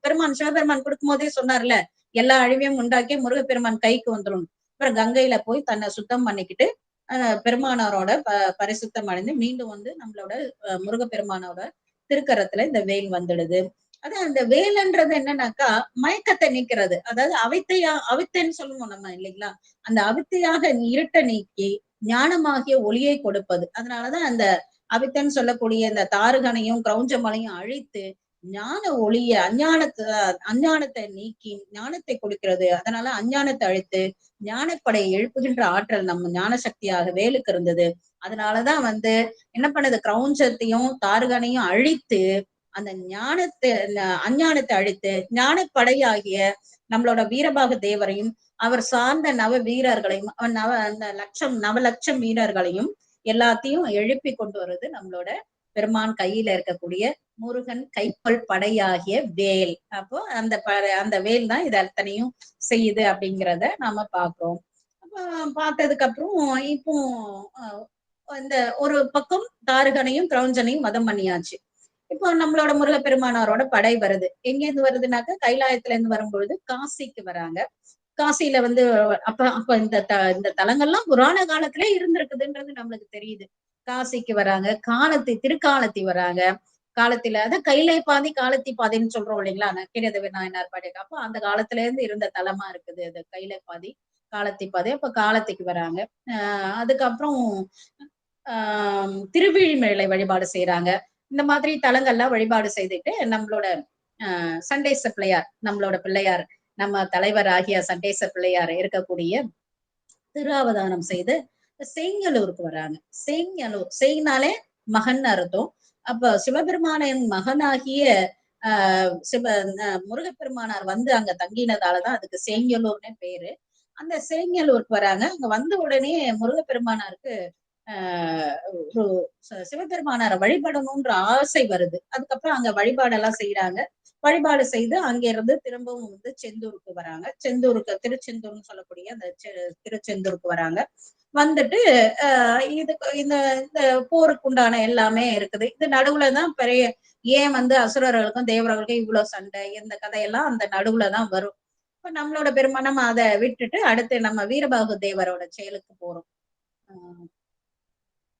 பெருமான் சிவபெருமான் கொடுக்கும் போதே சொன்னார்ல, எல்லா அழிவையும் உண்டாக்கி முருகப்பெருமான் கைக்கு வந்துடும். அப்புறம் கங்கையில போய் தன்னை சுத்தம் பண்ணிக்கிட்டு பெருமானாரோட பரிசுத்தம் அடைந்து மீண்டும் நம்மளோட முருகப்பெருமானோட திருக்கரத்துல இந்த வேல் வந்துடுது. அதான் அந்த வேலைன்றது என்னன்னாக்கா மயக்கத்தை நீக்கிறது. அதாவது அவித்தைன்னு சொல்லுவோம் நம்ம இல்லைங்களா, அந்த அவித்தையாக இருட்ட நீக்கி ஞானமாகிய ஒளியை கொடுப்பது. அதனாலதான் அந்த அவித்தைன்னு சொல்லக்கூடிய இந்த தாருகனையும் கிரௌஞ்சமலையும் அழித்து ஞான ஒளிய அஞ்ஞானத்தை நீக்கி ஞானத்தை கொடுக்கிறது. அதனால அஞ்ஞானத்தை அழித்து ஞானப்படையை எழுப்புகின்ற ஆற்றல் நம்ம ஞான சக்தியாக வேலுக்கு இருந்தது. அதனாலதான் என்ன பண்ணது, கிரௌஞ்சத்தையும் தாருகனையும் அழித்து அந்த அஞ்ஞானத்தை அழித்து ஞானப்படையாகிய நம்மளோட வீரபாக தேவரையும் அவர் சார்ந்த நவ வீரர்களையும் அந்த நவலட்சம் வீரர்களையும் எல்லாத்தையும் எழுப்பி கொண்டு வருது நம்மளோட பெருமான் கையில இருக்கக்கூடிய முருகன் கைப்பல் படையாகிய வேல். அப்போ அந்த வேல் தான் இது அத்தனையும் செய்யுது அப்படிங்கிறத நாம பாக்குறோம். பார்த்ததுக்கு அப்புறம் இப்போ இந்த ஒரு பக்கம் தாருகனையும் கிரௌஞ்சனையும் வதம் பண்ணியாச்சு. இப்போ நம்மளோட முருகப்பெருமானாரோட படை வருது. எங்க இருந்து வருதுனாக்க கைலாயத்துல இருந்து வரும்பொழுது காசிக்கு வராங்க. காசியில அப்ப இந்த தலங்கள்லாம் புராண காலத்திலே இருந்திருக்குதுன்றது நம்மளுக்கு தெரியுது. காசிக்கு வராங்க, திருக்காலத்தி வராங்க. காலத்தில அதான் கைலை பாதி காலத்தி பாதின்னு சொல்றோம் இல்லைங்களா, நக்கீரத விநாயனார் பாடி. அப்போ அந்த காலத்துல இருந்து இருந்த தலமா இருக்குது அது கைலை பாதி காலத்தி பாதி. அப்ப காலத்திக்கு வராங்க. அதுக்கப்புறம் திருவிழிமேளை வழிபாடு செய்யறாங்க. இந்த மாதிரி தலங்கள்லாம் வழிபாடு செய்துட்டு நம்மளோட சண்டேச பிள்ளையார், நம்மளோட பிள்ளையார், நம்ம தலைவர் ஆகிய சண்டேச பிள்ளையார் இருக்கக்கூடிய திருவாவதானம் செய்து செங்கலூருக்கு வராங்க. செய்னாலே மகன் அர்த்தம். அப்ப சிவபெருமானின் மகனாகிய முருகப்பெருமானார் அங்க தங்கினதாலதான் அதுக்கு சேங்கலூர்னு பேரு. அந்த சேங்கலூருக்கு வராங்க. அங்க வந்த உடனே முருகப்பெருமானாருக்கு சிவபெருமானாரை வழிபடணும்ன்ற ஆசை வருது. அதுக்கப்புறம் அங்க வழிபாடெல்லாம் செய்யறாங்க. வழிபாடு செய்து அங்கிருந்து திரும்பவும் செந்தூருக்கு வராங்க. திருச்செந்தூர்னு சொல்லக்கூடிய அந்த திருச்செந்தூருக்கு வராங்க. வந்துட்டு இந்த போருக்கு உண்டான எல்லாமே இருக்குது. இது நடுவுலதான் பெரிய ஏன் அசுரர்களுக்கும் தேவர்களுக்கும் இவ்வளவு சண்டை, இந்த கதையெல்லாம் அந்த நடுவுலதான் வரும். இப்ப நம்மளோட பெருமானம் அதை விட்டுட்டு அடுத்து நம்ம வீரபாகு தேவரோட செயலுக்கு போறோம்.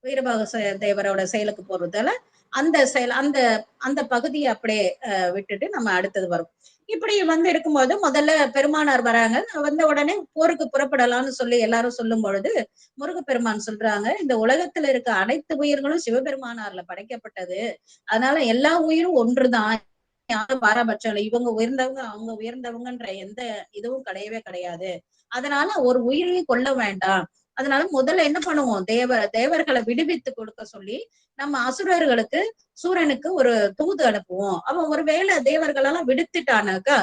வீரபாகு தேவரோட செயலுக்கு போறதால அந்த பகுதியை அப்படியே விட்டுட்டு நம்ம அடுத்தது வரும். இப்படி இருக்கும்போது முதல்ல பெருமானார் வராங்க. வந்த உடனே போருக்கு புறப்படலாம்னு சொல்லி எல்லாரும் சொல்லும் பொழுது முருகப்பெருமான் சொல்றாங்க, இந்த உலகத்துல இருக்க அனைத்து உயிர்களும் சிவபெருமானார்ல படைக்கப்பட்டது. அதனால எல்லா உயிரும் ஒன்றுதான். யாரும் பாராபட்சம் இல்லை, இவங்க உயர்ந்தவங்க அவங்க உயர்ந்தவங்கன்ற எந்த இதுவும் கிடையவே கிடையாது. அதனால ஒரு உயிரையும் கொல்ல வேண்டாம். அதனால முதல்ல என்ன பண்ணுவோம், தேவர்களை விடுவித்து கொடுக்க சொல்லி நம்ம அசுரர்களுக்கு சூரனுக்கு ஒரு தூது அனுப்புவோம். அவன் ஒருவேளை தேவர்கள் எல்லாம் விடுத்துட்டானாக்கா,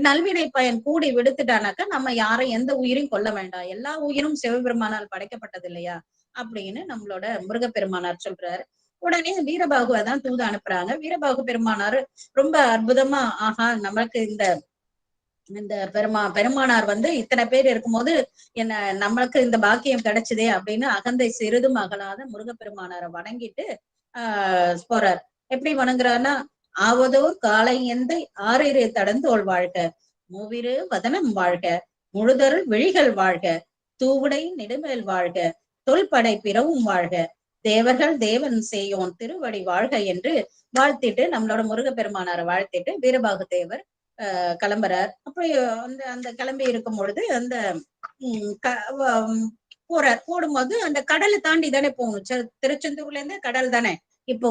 நல்வினை பயன் கூடி விடுத்துட்டானாக்கா நம்ம யாரும் எந்த உயிரையும் கொல்ல வேண்டாம், எல்லா உயிரும் சிவபெருமானால் படைக்கப்பட்டது இல்லையா அப்படின்னு நம்மளோட முருகப்பெருமானார் சொல்றாரு. உடனே வீரபாகுவை தான் தூது அனுப்புறாங்க. வீரபாகு பெருமானார் ரொம்ப அற்புதமா, ஆஹா நமக்கு இந்த இந்த பெருமானார் வந்து இத்தனை பேர் இருக்கும்போது என்ன நம்மளுக்கு இந்த பாக்கியம் கிடைச்சதே அப்படின்னு அகந்தை சிறிதும் அகலாத முருகப்பெருமானாரை வணங்கிட்டு போறார். எப்படி வணங்குறாருன்னா, ஆவதோர் காலை எந்தை ஆறிரு தடந்தோள் வாழ்க, மூவிரு வதனம் வாழ்க, முழுதருள் விழிகள் வாழ்க, தூவுடை நெடுமேல் வாழ்க, தொல்படை பிறவும் வாழ்க, தேவர்கள் தேவன் செய்யோன் திருவடி வாழ்க என்று வாழ்த்திட்டு நம்மளோட முருகப்பெருமானாரை வாழ்த்திட்டு வீரபாகு தேவர் கிளம்புறார். அப்ப அந்த அந்த கிளம்பி இருக்கும் பொழுது அந்த போறார். போடும்போது அந்த கடலை தாண்டி தானே போகணும், திருச்செந்தூர்ல இருந்து கடல் தானே, இப்போ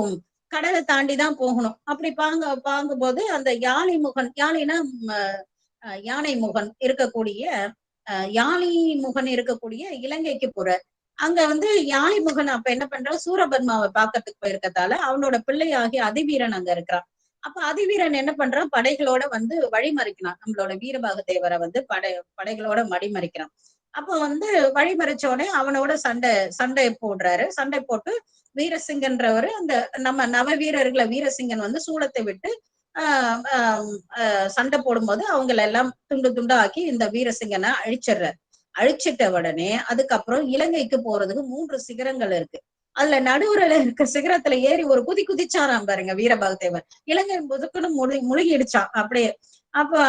கடலை தாண்டி தான் போகணும். அப்படி பாங்கும்போது அந்த யானை முகன், யானைனா யானை முகன் இருக்கக்கூடிய இலங்கைக்கு போறார். அங்க வந்து யானை முகன் அப்ப என்ன பண்றான், சூரபத்மாவை பாக்கிறதுக்கு போயிருக்கதால அவனோட பிள்ளையாகிய அதிவீரன் அங்க இருக்கிறான். அப்ப அதிவீரன் என்ன பண்றான், படைகளோட வந்து வழிமறிக்கிறான். நம்மளோட வீரபாகு தேவரை வந்து படைகளோட வழிமறிக்கிறான். அப்ப வந்து வழிமறிச்சோடனே அவனோட சண்டை போடுறாரு. சண்டை போட்டு வீரசிங்கன்றவரு அந்த நம்ம நவ வீரர்களை வீரசிங்கன் வந்து சூளத்தை விட்டு சண்டை போடும்போது அவங்களை எல்லாம் துண்டு துண்டா ஆக்கி இந்த வீரசிங்கனை அழிச்சிடுறாரு. அழிச்சிட்ட உடனே அதுக்கப்புறம் இலங்கைக்கு போறதுக்கு 3 சிகரங்கள் இருக்கு. அதுல நடுவுல இருக்க சிகரத்துல ஏறி ஒரு குதிச்சாராம் பாருங்க வீரபாகு தேவர். இலங்கை முதுக்குன்னு முழுகிடுச்சான் அப்படியே. அப்ப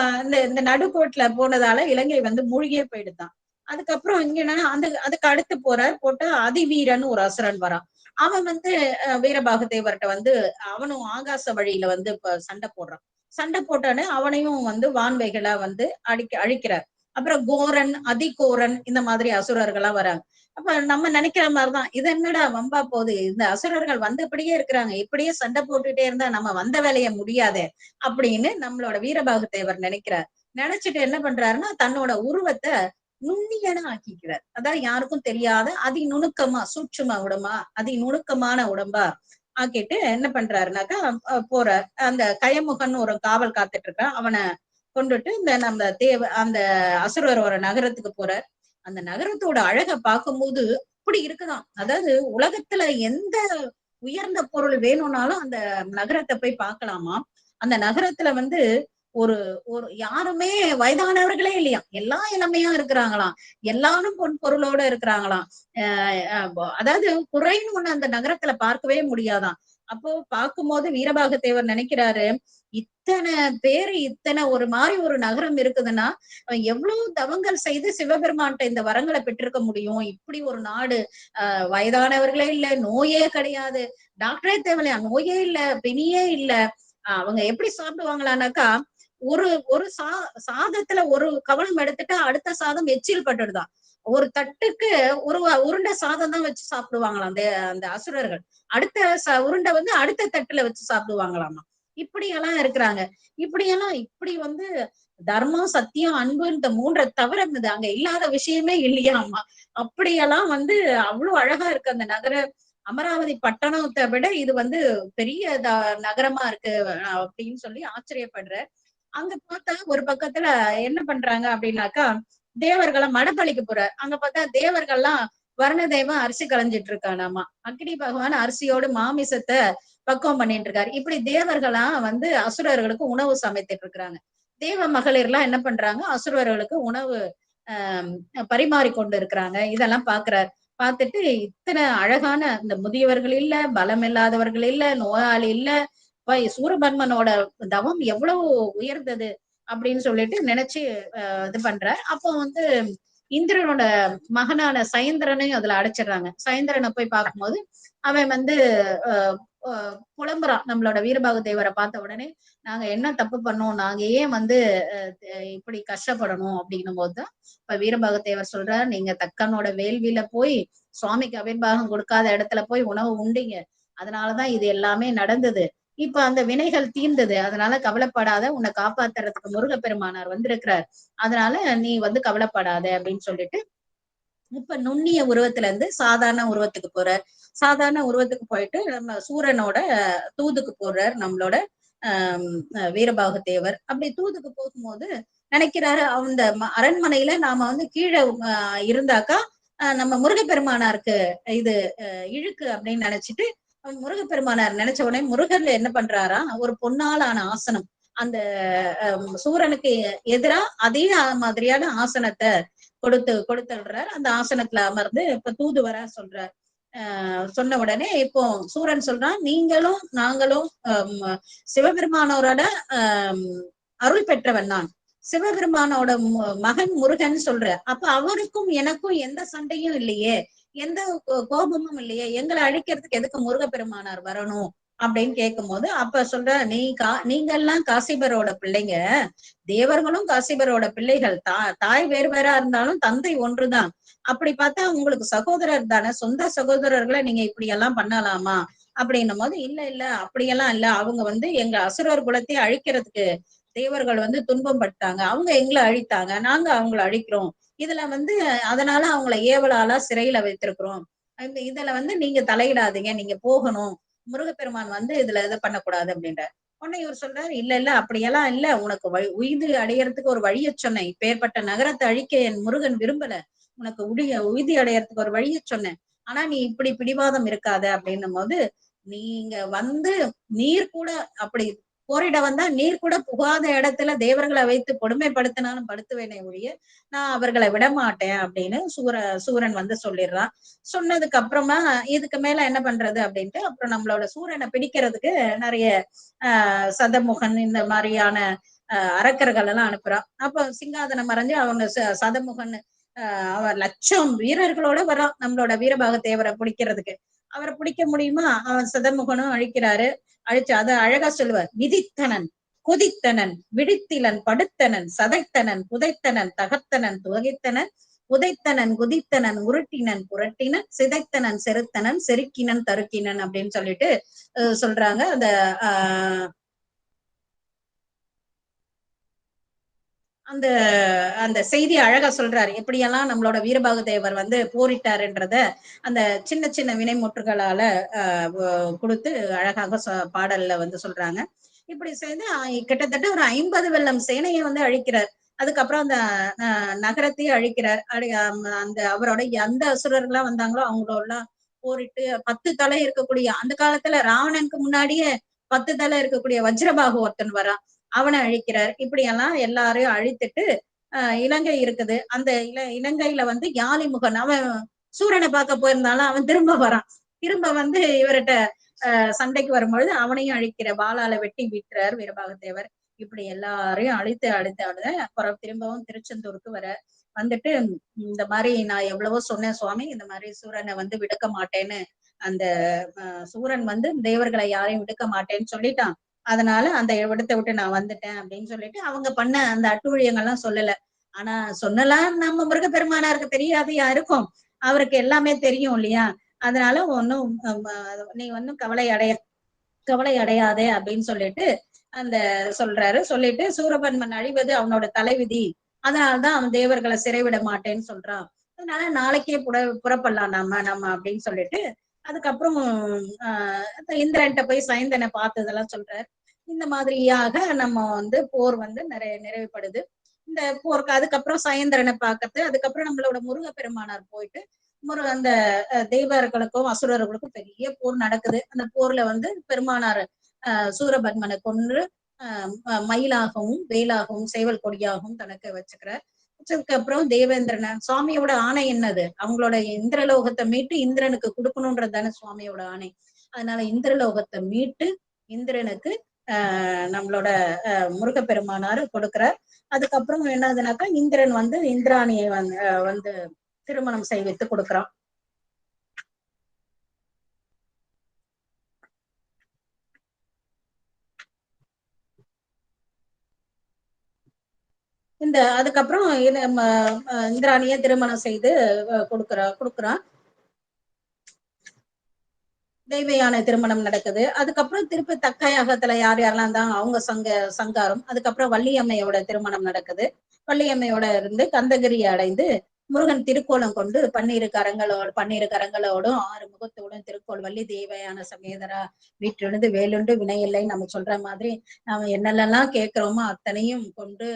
இந்த நடுக்கோட்டுல போனதால இலங்கை வந்து மூழ்கியே போயிடுதான். அதுக்கப்புறம் இங்க என்னன்னா அதுக்கு அடுத்து போட்டு அதிவீரன் ஒரு அசுரன் வரான். அவன் வந்து வீரபாகு தேவர்கிட்ட வந்து அவனும் ஆகாச வழியில வந்து சண்டை போடுறான். சண்டை போட்டானே அவனையும் வந்து வான்வைகளா வந்து அழிக்கிறார். அப்புறம் கோரன் அதிகோரன் இந்த மாதிரி அசுரர்களா வராங்க. அப்ப நம்ம நினைக்கிற மாதிரிதான், இது என்னடா வம்பா போகுது, இந்த அசுரர்கள் வந்தபடியே இருக்கிறாங்க, இப்படியே சண்டை போட்டுட்டே இருந்தா நம்ம வந்த வேலைய முடியாதே அப்படின்னு நம்மளோட வீரபாகு தேவர் நினைக்கிறார். நினைச்சிட்டு என்ன பண்றாருன்னா தன்னோட உருவத்தை நுண்ணியனா ஆக்கிக்கிறார். அதாவது யாருக்கும் தெரியாத அதி நுணுக்கமா சூட்சும உடம்பா நுணுக்கமான உடம்பா ஆக்கிட்டு என்ன பண்றாருனாக்கா போறார். அந்த கயமுகன் ஒரு காவல் காத்துட்டு இருக்கான், அவனை கொண்டுட்டு இந்த நம்ம அந்த அசுரர் ஒரு நகரத்துக்கு போறார். அந்த நகரத்தோட அழகை பார்க்கும்போது அப்படி இருக்குதான். அதாவது உலகத்துல எந்த உயர்ந்த பொருள் வேணும்னாலும் அந்த நகரத்தை போய் பார்க்கலாமா. அந்த நகரத்துல வந்து ஒரு யாருமே வயதானவர்களே இல்லையா, எல்லாம் இளமையா இருக்கிறாங்களாம், எல்லாரும் பொருளோட இருக்கிறாங்களாம். அதாவது குறைன்னு ஒண்ணு அந்த நகரத்துல பார்க்கவே முடியாதான். அப்போ பார்க்கும்போது வீரபாகு தேவர் நினைக்கிறாரு, இத்தனை பேரு இத்தனை ஒரு மாதிரி ஒரு நகரம் இருக்குதுன்னா எவ்வளவு தவங்கள் செய்து சிவபெருமான்கிட்ட இந்த வரங்களை பெற்றிருக்க முடியும். இப்படி ஒரு நாடு, வயதானவர்களே இல்ல, நோயே கிடையாது, டாக்டரே தேவையா, நோயே இல்ல, பிணியே இல்ல. அவங்க எப்படி சாப்பிடுவாங்களானாக்கா ஒரு சாதத்துல ஒரு கவனம் எடுத்துட்டு அடுத்த சாதம் எச்சில் பட்டுடுதான். ஒரு தட்டுக்கு ஒரு உருண்டை சாதம் தான் வச்சு சாப்பிடுவாங்களாம் அந்த அசுரர்கள். அடுத்த உருண்டை வந்து அடுத்த தட்டுல வச்சு சாப்பிடுவாங்களாமா. இப்படியெல்லாம் இருக்கிறாங்க. இப்படி வந்து தர்மம் சத்தியம் அன்பு இந்த 3 தவிர அங்க இல்லாத விஷயமே இல்லையாமா. அப்படியெல்லாம் வந்து அவ்வளவு அழகா இருக்கு அந்த நகர. அமராவதி பட்டணத்தை விட இது வந்து பெரிய நகரமா இருக்கு அப்படின்னு சொல்லி ஆச்சரியப்படுற. அங்க பார்த்தா ஒரு பக்கத்துல என்ன பண்றாங்க அப்படின்னாக்கா தேவர்களை மடப்பள்ளிக்கு போறார். அங்க பார்த்தா தேவர்கள்லாம் வருணதேவன் அரிசி களைஞ்சிட்டு இருக்கானாமா. அக்னி பகவான் அரிசியோடு மாமிசத்தை பக்குவம் பண்ணிட்டு இருக்காரு. இப்படி தேவர்களாம் வந்து அசுரர்களுக்கு உணவு சமைத்துட்டு இருக்கிறாங்க. தேவ மகளிர்லாம் என்ன பண்றாங்க, அசுரர்களுக்கு உணவு பரிமாறி கொண்டு இருக்கிறாங்க. இதெல்லாம் பாக்குறாரு. பார்த்துட்டு இத்தனை அழகான இந்த முதியவர்கள் இல்ல, பலம் இல்லாதவர்கள் இல்ல, நோயாளி இல்ல, சூரபன்மனோட தவம் எவ்வளவு உயர்ந்தது அப்படின்னு சொல்லிட்டு நினைச்சு இது பண்ற. அப்போ வந்து இந்திரனோட மகனான சயந்திரனையும் அதுல அடைச்சிடுறாங்க. சயந்திரனை போய் பார்க்கும்போது அவன் வந்து புலம்புறான். நம்மளோட வீரபாகு தேவரை பார்த்த உடனே நாங்க என்ன தப்பு பண்ணோம், நாங்க ஏன் வந்து இப்படி கஷ்டப்படணும் அப்படின்னும் போதுதான் இப்ப வீரபாகு தேவர் சொல்றாரு, நீங்க தக்கனோட வேள்வியில போய் சுவாமிக்கு அபிர்வாகம் கொடுக்காத இடத்துல போய் உணவு உண்டீங்க, அதனாலதான் இது எல்லாமே நடந்தது. இப்ப அந்த வினைகள் தீர்ந்தது, அதனால கவலைப்படாத, உன்னை காப்பாத்துறதுக்கு முருகப்பெருமானார் வந்திருக்கிறார், அதனால நீ வந்து கவலைப்படாத அப்படின்னு சொல்லிட்டு இப்ப நுண்ணிய உருவத்துல இருந்து சாதாரண உருவத்துக்கு போறார். சாதாரண உருவத்துக்கு போயிட்டு நம்ம சூரனோட தூதுக்கு போறார் நம்மளோட வீரபாகு தேவர். அப்படி தூதுக்கு போகும்போது நினைக்கிறாரு, அந்த அரண்மனையில நாம வந்து கீழே இருந்தாக்கா நம்ம முருகப்பெருமானாருக்கு இது இழுக்கு அப்படின்னு நினைச்சிட்டு முருகப்பெருமானார் நினைச்ச உடனே முருகர்ல என்ன பண்றாரா, ஒரு பொன்னாலான ஆசனம் அந்த சூரனுக்கு எதிரா அதே மாதிரியான ஆசனத்தை கொடுத்துடுறார். அந்த ஆசனத்துல அமர்ந்து இப்ப தூதுவரா சொல்றார். சொன்ன உடனே இப்போ சூரன் சொல்றான், நீங்களும் நாங்களும் சிவபெருமானோரோட அருள் பெற்றவன் நான், சிவபெருமானோட மகன் முருகன் சொல்ற, அப்ப அவருக்கும் எனக்கும் எந்த சண்டையும் இல்லையே, எந்த கோபமும் இல்லையே, எங்களை அழிக்கிறதுக்கு எதுக்கு முருகப்பெருமானார் வரணும் அப்படின்னு கேட்கும் போது அப்ப சொல்ற, நீங்கெல்லாம் காசிபரோட பிள்ளைங்க, தேவர்களும் காசிபரோட பிள்ளைகள், தாய் வேறு வேறா இருந்தாலும் தந்தை ஒன்றுதான், அப்படி பார்த்தா உங்களுக்கு சகோதரர் தானே, சொந்த சகோதரர்களை நீங்க இப்படி எல்லாம் பண்ணலாமா அப்படின்னும் போது, இல்ல இல்ல அப்படியெல்லாம் இல்ல, அவங்க வந்து எங்க அசுரர் குலத்தை அழிக்கிறதுக்கு தேவர்கள் வந்து துன்பம் பட்டாங்க, அவங்க எங்களை அழித்தாங்க, நாங்க அவங்களை அழிக்கிறோம், இதுல வந்து அதனால அவங்களை ஏவலால சிறையில வைத்திருக்கிறோம், இதுல வந்து நீங்க தலையிடாதீங்க, நீங்க போகணும், முருகப்பெருமான் வந்து இதுல இதை பண்ணக்கூடாது அப்படின்ற உடனே இவர் சொல்றாரு, இல்ல இல்ல அப்படியெல்லாம் இல்ல, உனக்கு உய்து அடையறதுக்கு ஒரு வழிய சொன்னேன், இப்பேற்பட்ட நகரத்தை அழிக்க என் முருகன் விரும்பல, உனக்கு உய்தி அடையறதுக்கு ஒரு வழிய சொன்னேன், ஆனா நீ இப்படி பிடிவாதம் இருக்காத அப்படின்னும் போது, நீங்க வந்து நீர் கூட அப்படி போரிட வந்தா நீர் கூட புகாத இடத்துல தேவர்களை வைத்து கொடுமைப்படுத்தினாலும் படுத்துவேனே ஒழிய நான் அவர்களை விட மாட்டேன் அப்படின்னு சூரன் வந்து சொல்லிடுறான். சொன்னதுக்கு அப்புறமா இதுக்கு மேல என்ன பண்றது அப்படின்ட்டு அப்புறம் நம்மளோட சூரனை பிடிக்கிறதுக்கு நிறைய சதமுகன் இந்த மாதிரியான அரக்கர்கள் எல்லாம் அனுப்புறான். அப்ப சிங்காதனம் மறைஞ்சு அவங்க சதமுகன் அவர் லட்சம் வீரர்களோட வரான் நம்மளோட வீரபாகு தேவரை பிடிக்கிறதுக்கு. அவரை பிடிக்க முடியுமா, அவன் சதமுகனும் அழிக்கிறாரு. அழிச்சு அதை அழகா சொல்லுவார், விதித்தனன் குதித்தனன் விழித்திலன் படுத்தனன் சதைத்தனன் புதைத்தனன் தகத்தனன் துவகித்தனன் புதைத்தனன் குதித்தனன் உருட்டினன் புரட்டினன் சிதைத்தனன் செருத்தனன் செருக்கினன் தருக்கினன் அப்படின்னு சொல்லிட்டு சொல்றாங்க. அந்த அந்த அந்த செய்தி அழகா சொல்றாரு, எப்படியெல்லாம் நம்மளோட வீரபாகு தேவர் வந்து போரிட்டாருன்றத அந்த சின்ன சின்ன வினைமுற்றுகளால கொடுத்து அழகாக பாடல்ல வந்து சொல்றாங்க. இப்படி செய்து கிட்டத்தட்ட ஒரு 50 வெள்ளம் சேனையை வந்து அழிக்கிறார். அதுக்கப்புறம் அந்த நகரத்தையே அழிக்கிறார். அந்த அவரோட எந்த அசுரர்கள்லாம் வந்தாங்களோ அவங்களோட போரிட்டு 10 தலை இருக்கக்கூடிய, அந்த காலத்துல ராவணனுக்கு முன்னாடியே 10 தலை இருக்கக்கூடிய வஜ்ரபாகு ஒருத்தன் வரான், அவனை அழிக்கிறார். இப்படி எல்லாம் எல்லாரையும் அழித்துட்டு இலங்கை இருக்குது. அந்த இலங்கையில வந்து யாழிமுகன் அவன் சூரனை பார்க்க போயிருந்தாலும் அவன் திரும்ப வரான். திரும்ப வந்து இவர்கிட்ட சண்டைக்கு வரும்பொழுது அவனையும் அழிக்கிற வாளால வெட்டி விட்டுறார் வீரபாகத்தேவர். இப்படி எல்லாரையும் அழித்து அப்புறம் திரும்பவும் திருச்செந்தூருக்கு வர வந்துட்டு, இந்த மாதிரி நான் எவ்வளவோ சொன்னேன் சுவாமி, இந்த மாதிரி சூரனை வந்து விடுக்க மாட்டேன்னு, அந்த சூரன் வந்து தேவர்களை யாரையும் விடுக்க மாட்டேன்னு சொல்லிட்டான், அதனால அந்த இடத்தை விட்டு நான் வந்துட்டேன் அப்படின்னு சொல்லிட்டு அவங்க பண்ண அந்த அட்டூழியங்கள்லாம் சொல்லல. ஆனா சொன்னலாம் நம்ம முருகப்பெருமானாருக்கு தெரியாது யாருக்கும், அவருக்கு எல்லாமே தெரியும் இல்லையா, அதனால ஒன்னும் நீ ஒன்னும் கவலை அடையாதே அப்படின்னு சொல்லிட்டு அந்த சொல்றாரு. சொல்லிட்டு சூரபன்மன் அழிவது அவனோட தலைவிதி, அதனாலதான் அவன் தேவர்களை சிறைவிட மாட்டேன்னு சொல்றான், அதனால நாளைக்கே புறப்படலாம் நம்ம அப்படின்னு சொல்லிட்டு அதுக்கப்புறம் இந்திரன்ட்ட போய் சைந்தனை பார்த்ததெல்லாம் சொல்றாரு. இந்த மாதிரியாக நம்ம வந்து போர் வந்து நிறைவுபடுது. இந்த போருக்கு அதுக்கப்புறம் சயந்திரனை பார்க்கறது, அதுக்கப்புறம் நம்மளோட முருகப்பெருமானார் போயிட்டு அந்த தெய்வர்களுக்கும் அசுரர்களுக்கும் பெரிய போர் நடக்குது. அந்த போர்ல வந்து பெருமானார் சூரபன்மனை கொன்று மயிலாகவும் வேலாகவும் சேவல் கொடியாகவும் தனக்கு வச்சுக்கிறார். அப்புறம் தேவேந்திரனை, சுவாமியோட ஆணை என்னது, அவங்களோட இந்திரலோகத்தை மீட்டு இந்திரனுக்கு கொடுக்கணும்ன்றது தானே சுவாமியோட ஆணை. அதனால இந்திரலோகத்தை மீட்டு இந்திரனுக்கு நம்மளோட முருகப்பெருமானார் கொடுக்கிறார். அதுக்கப்புறம் என்னதுனாக்கா இந்திரன் வந்து இந்திராணியை வந்து திருமணம் செய்வித்து கொடுக்கிறான். இந்த அதுக்கப்புறம் இந்திராணிய திருமணம் செய்து கொடுக்குறான். தெய்வ யானை திருமணம் நடக்குது. அதுக்கப்புறம் திருப்பி தக்கையாகத்துல யார் யாரெல்லாம் தான் அவங்க சங்காரம். அதுக்கப்புறம் வள்ளியம்மையோட திருமணம் நடக்குது. வள்ளியம்மையோட இருந்து கந்தகிரியை அடைந்து முருகன் திருக்கோலம் கொண்டு பன்னிரு கரங்களோடும் 6 முகத்தோடும் திருக்கோள் வள்ளி தேவயான சமேதரா வீற்றிருந்து வேலுண்டு வினையில்லை நம்ம சொல்ற மாதிரி நாம என்னெல்லாம் கேட்கிறோமோ அத்தனையும் கொண்டு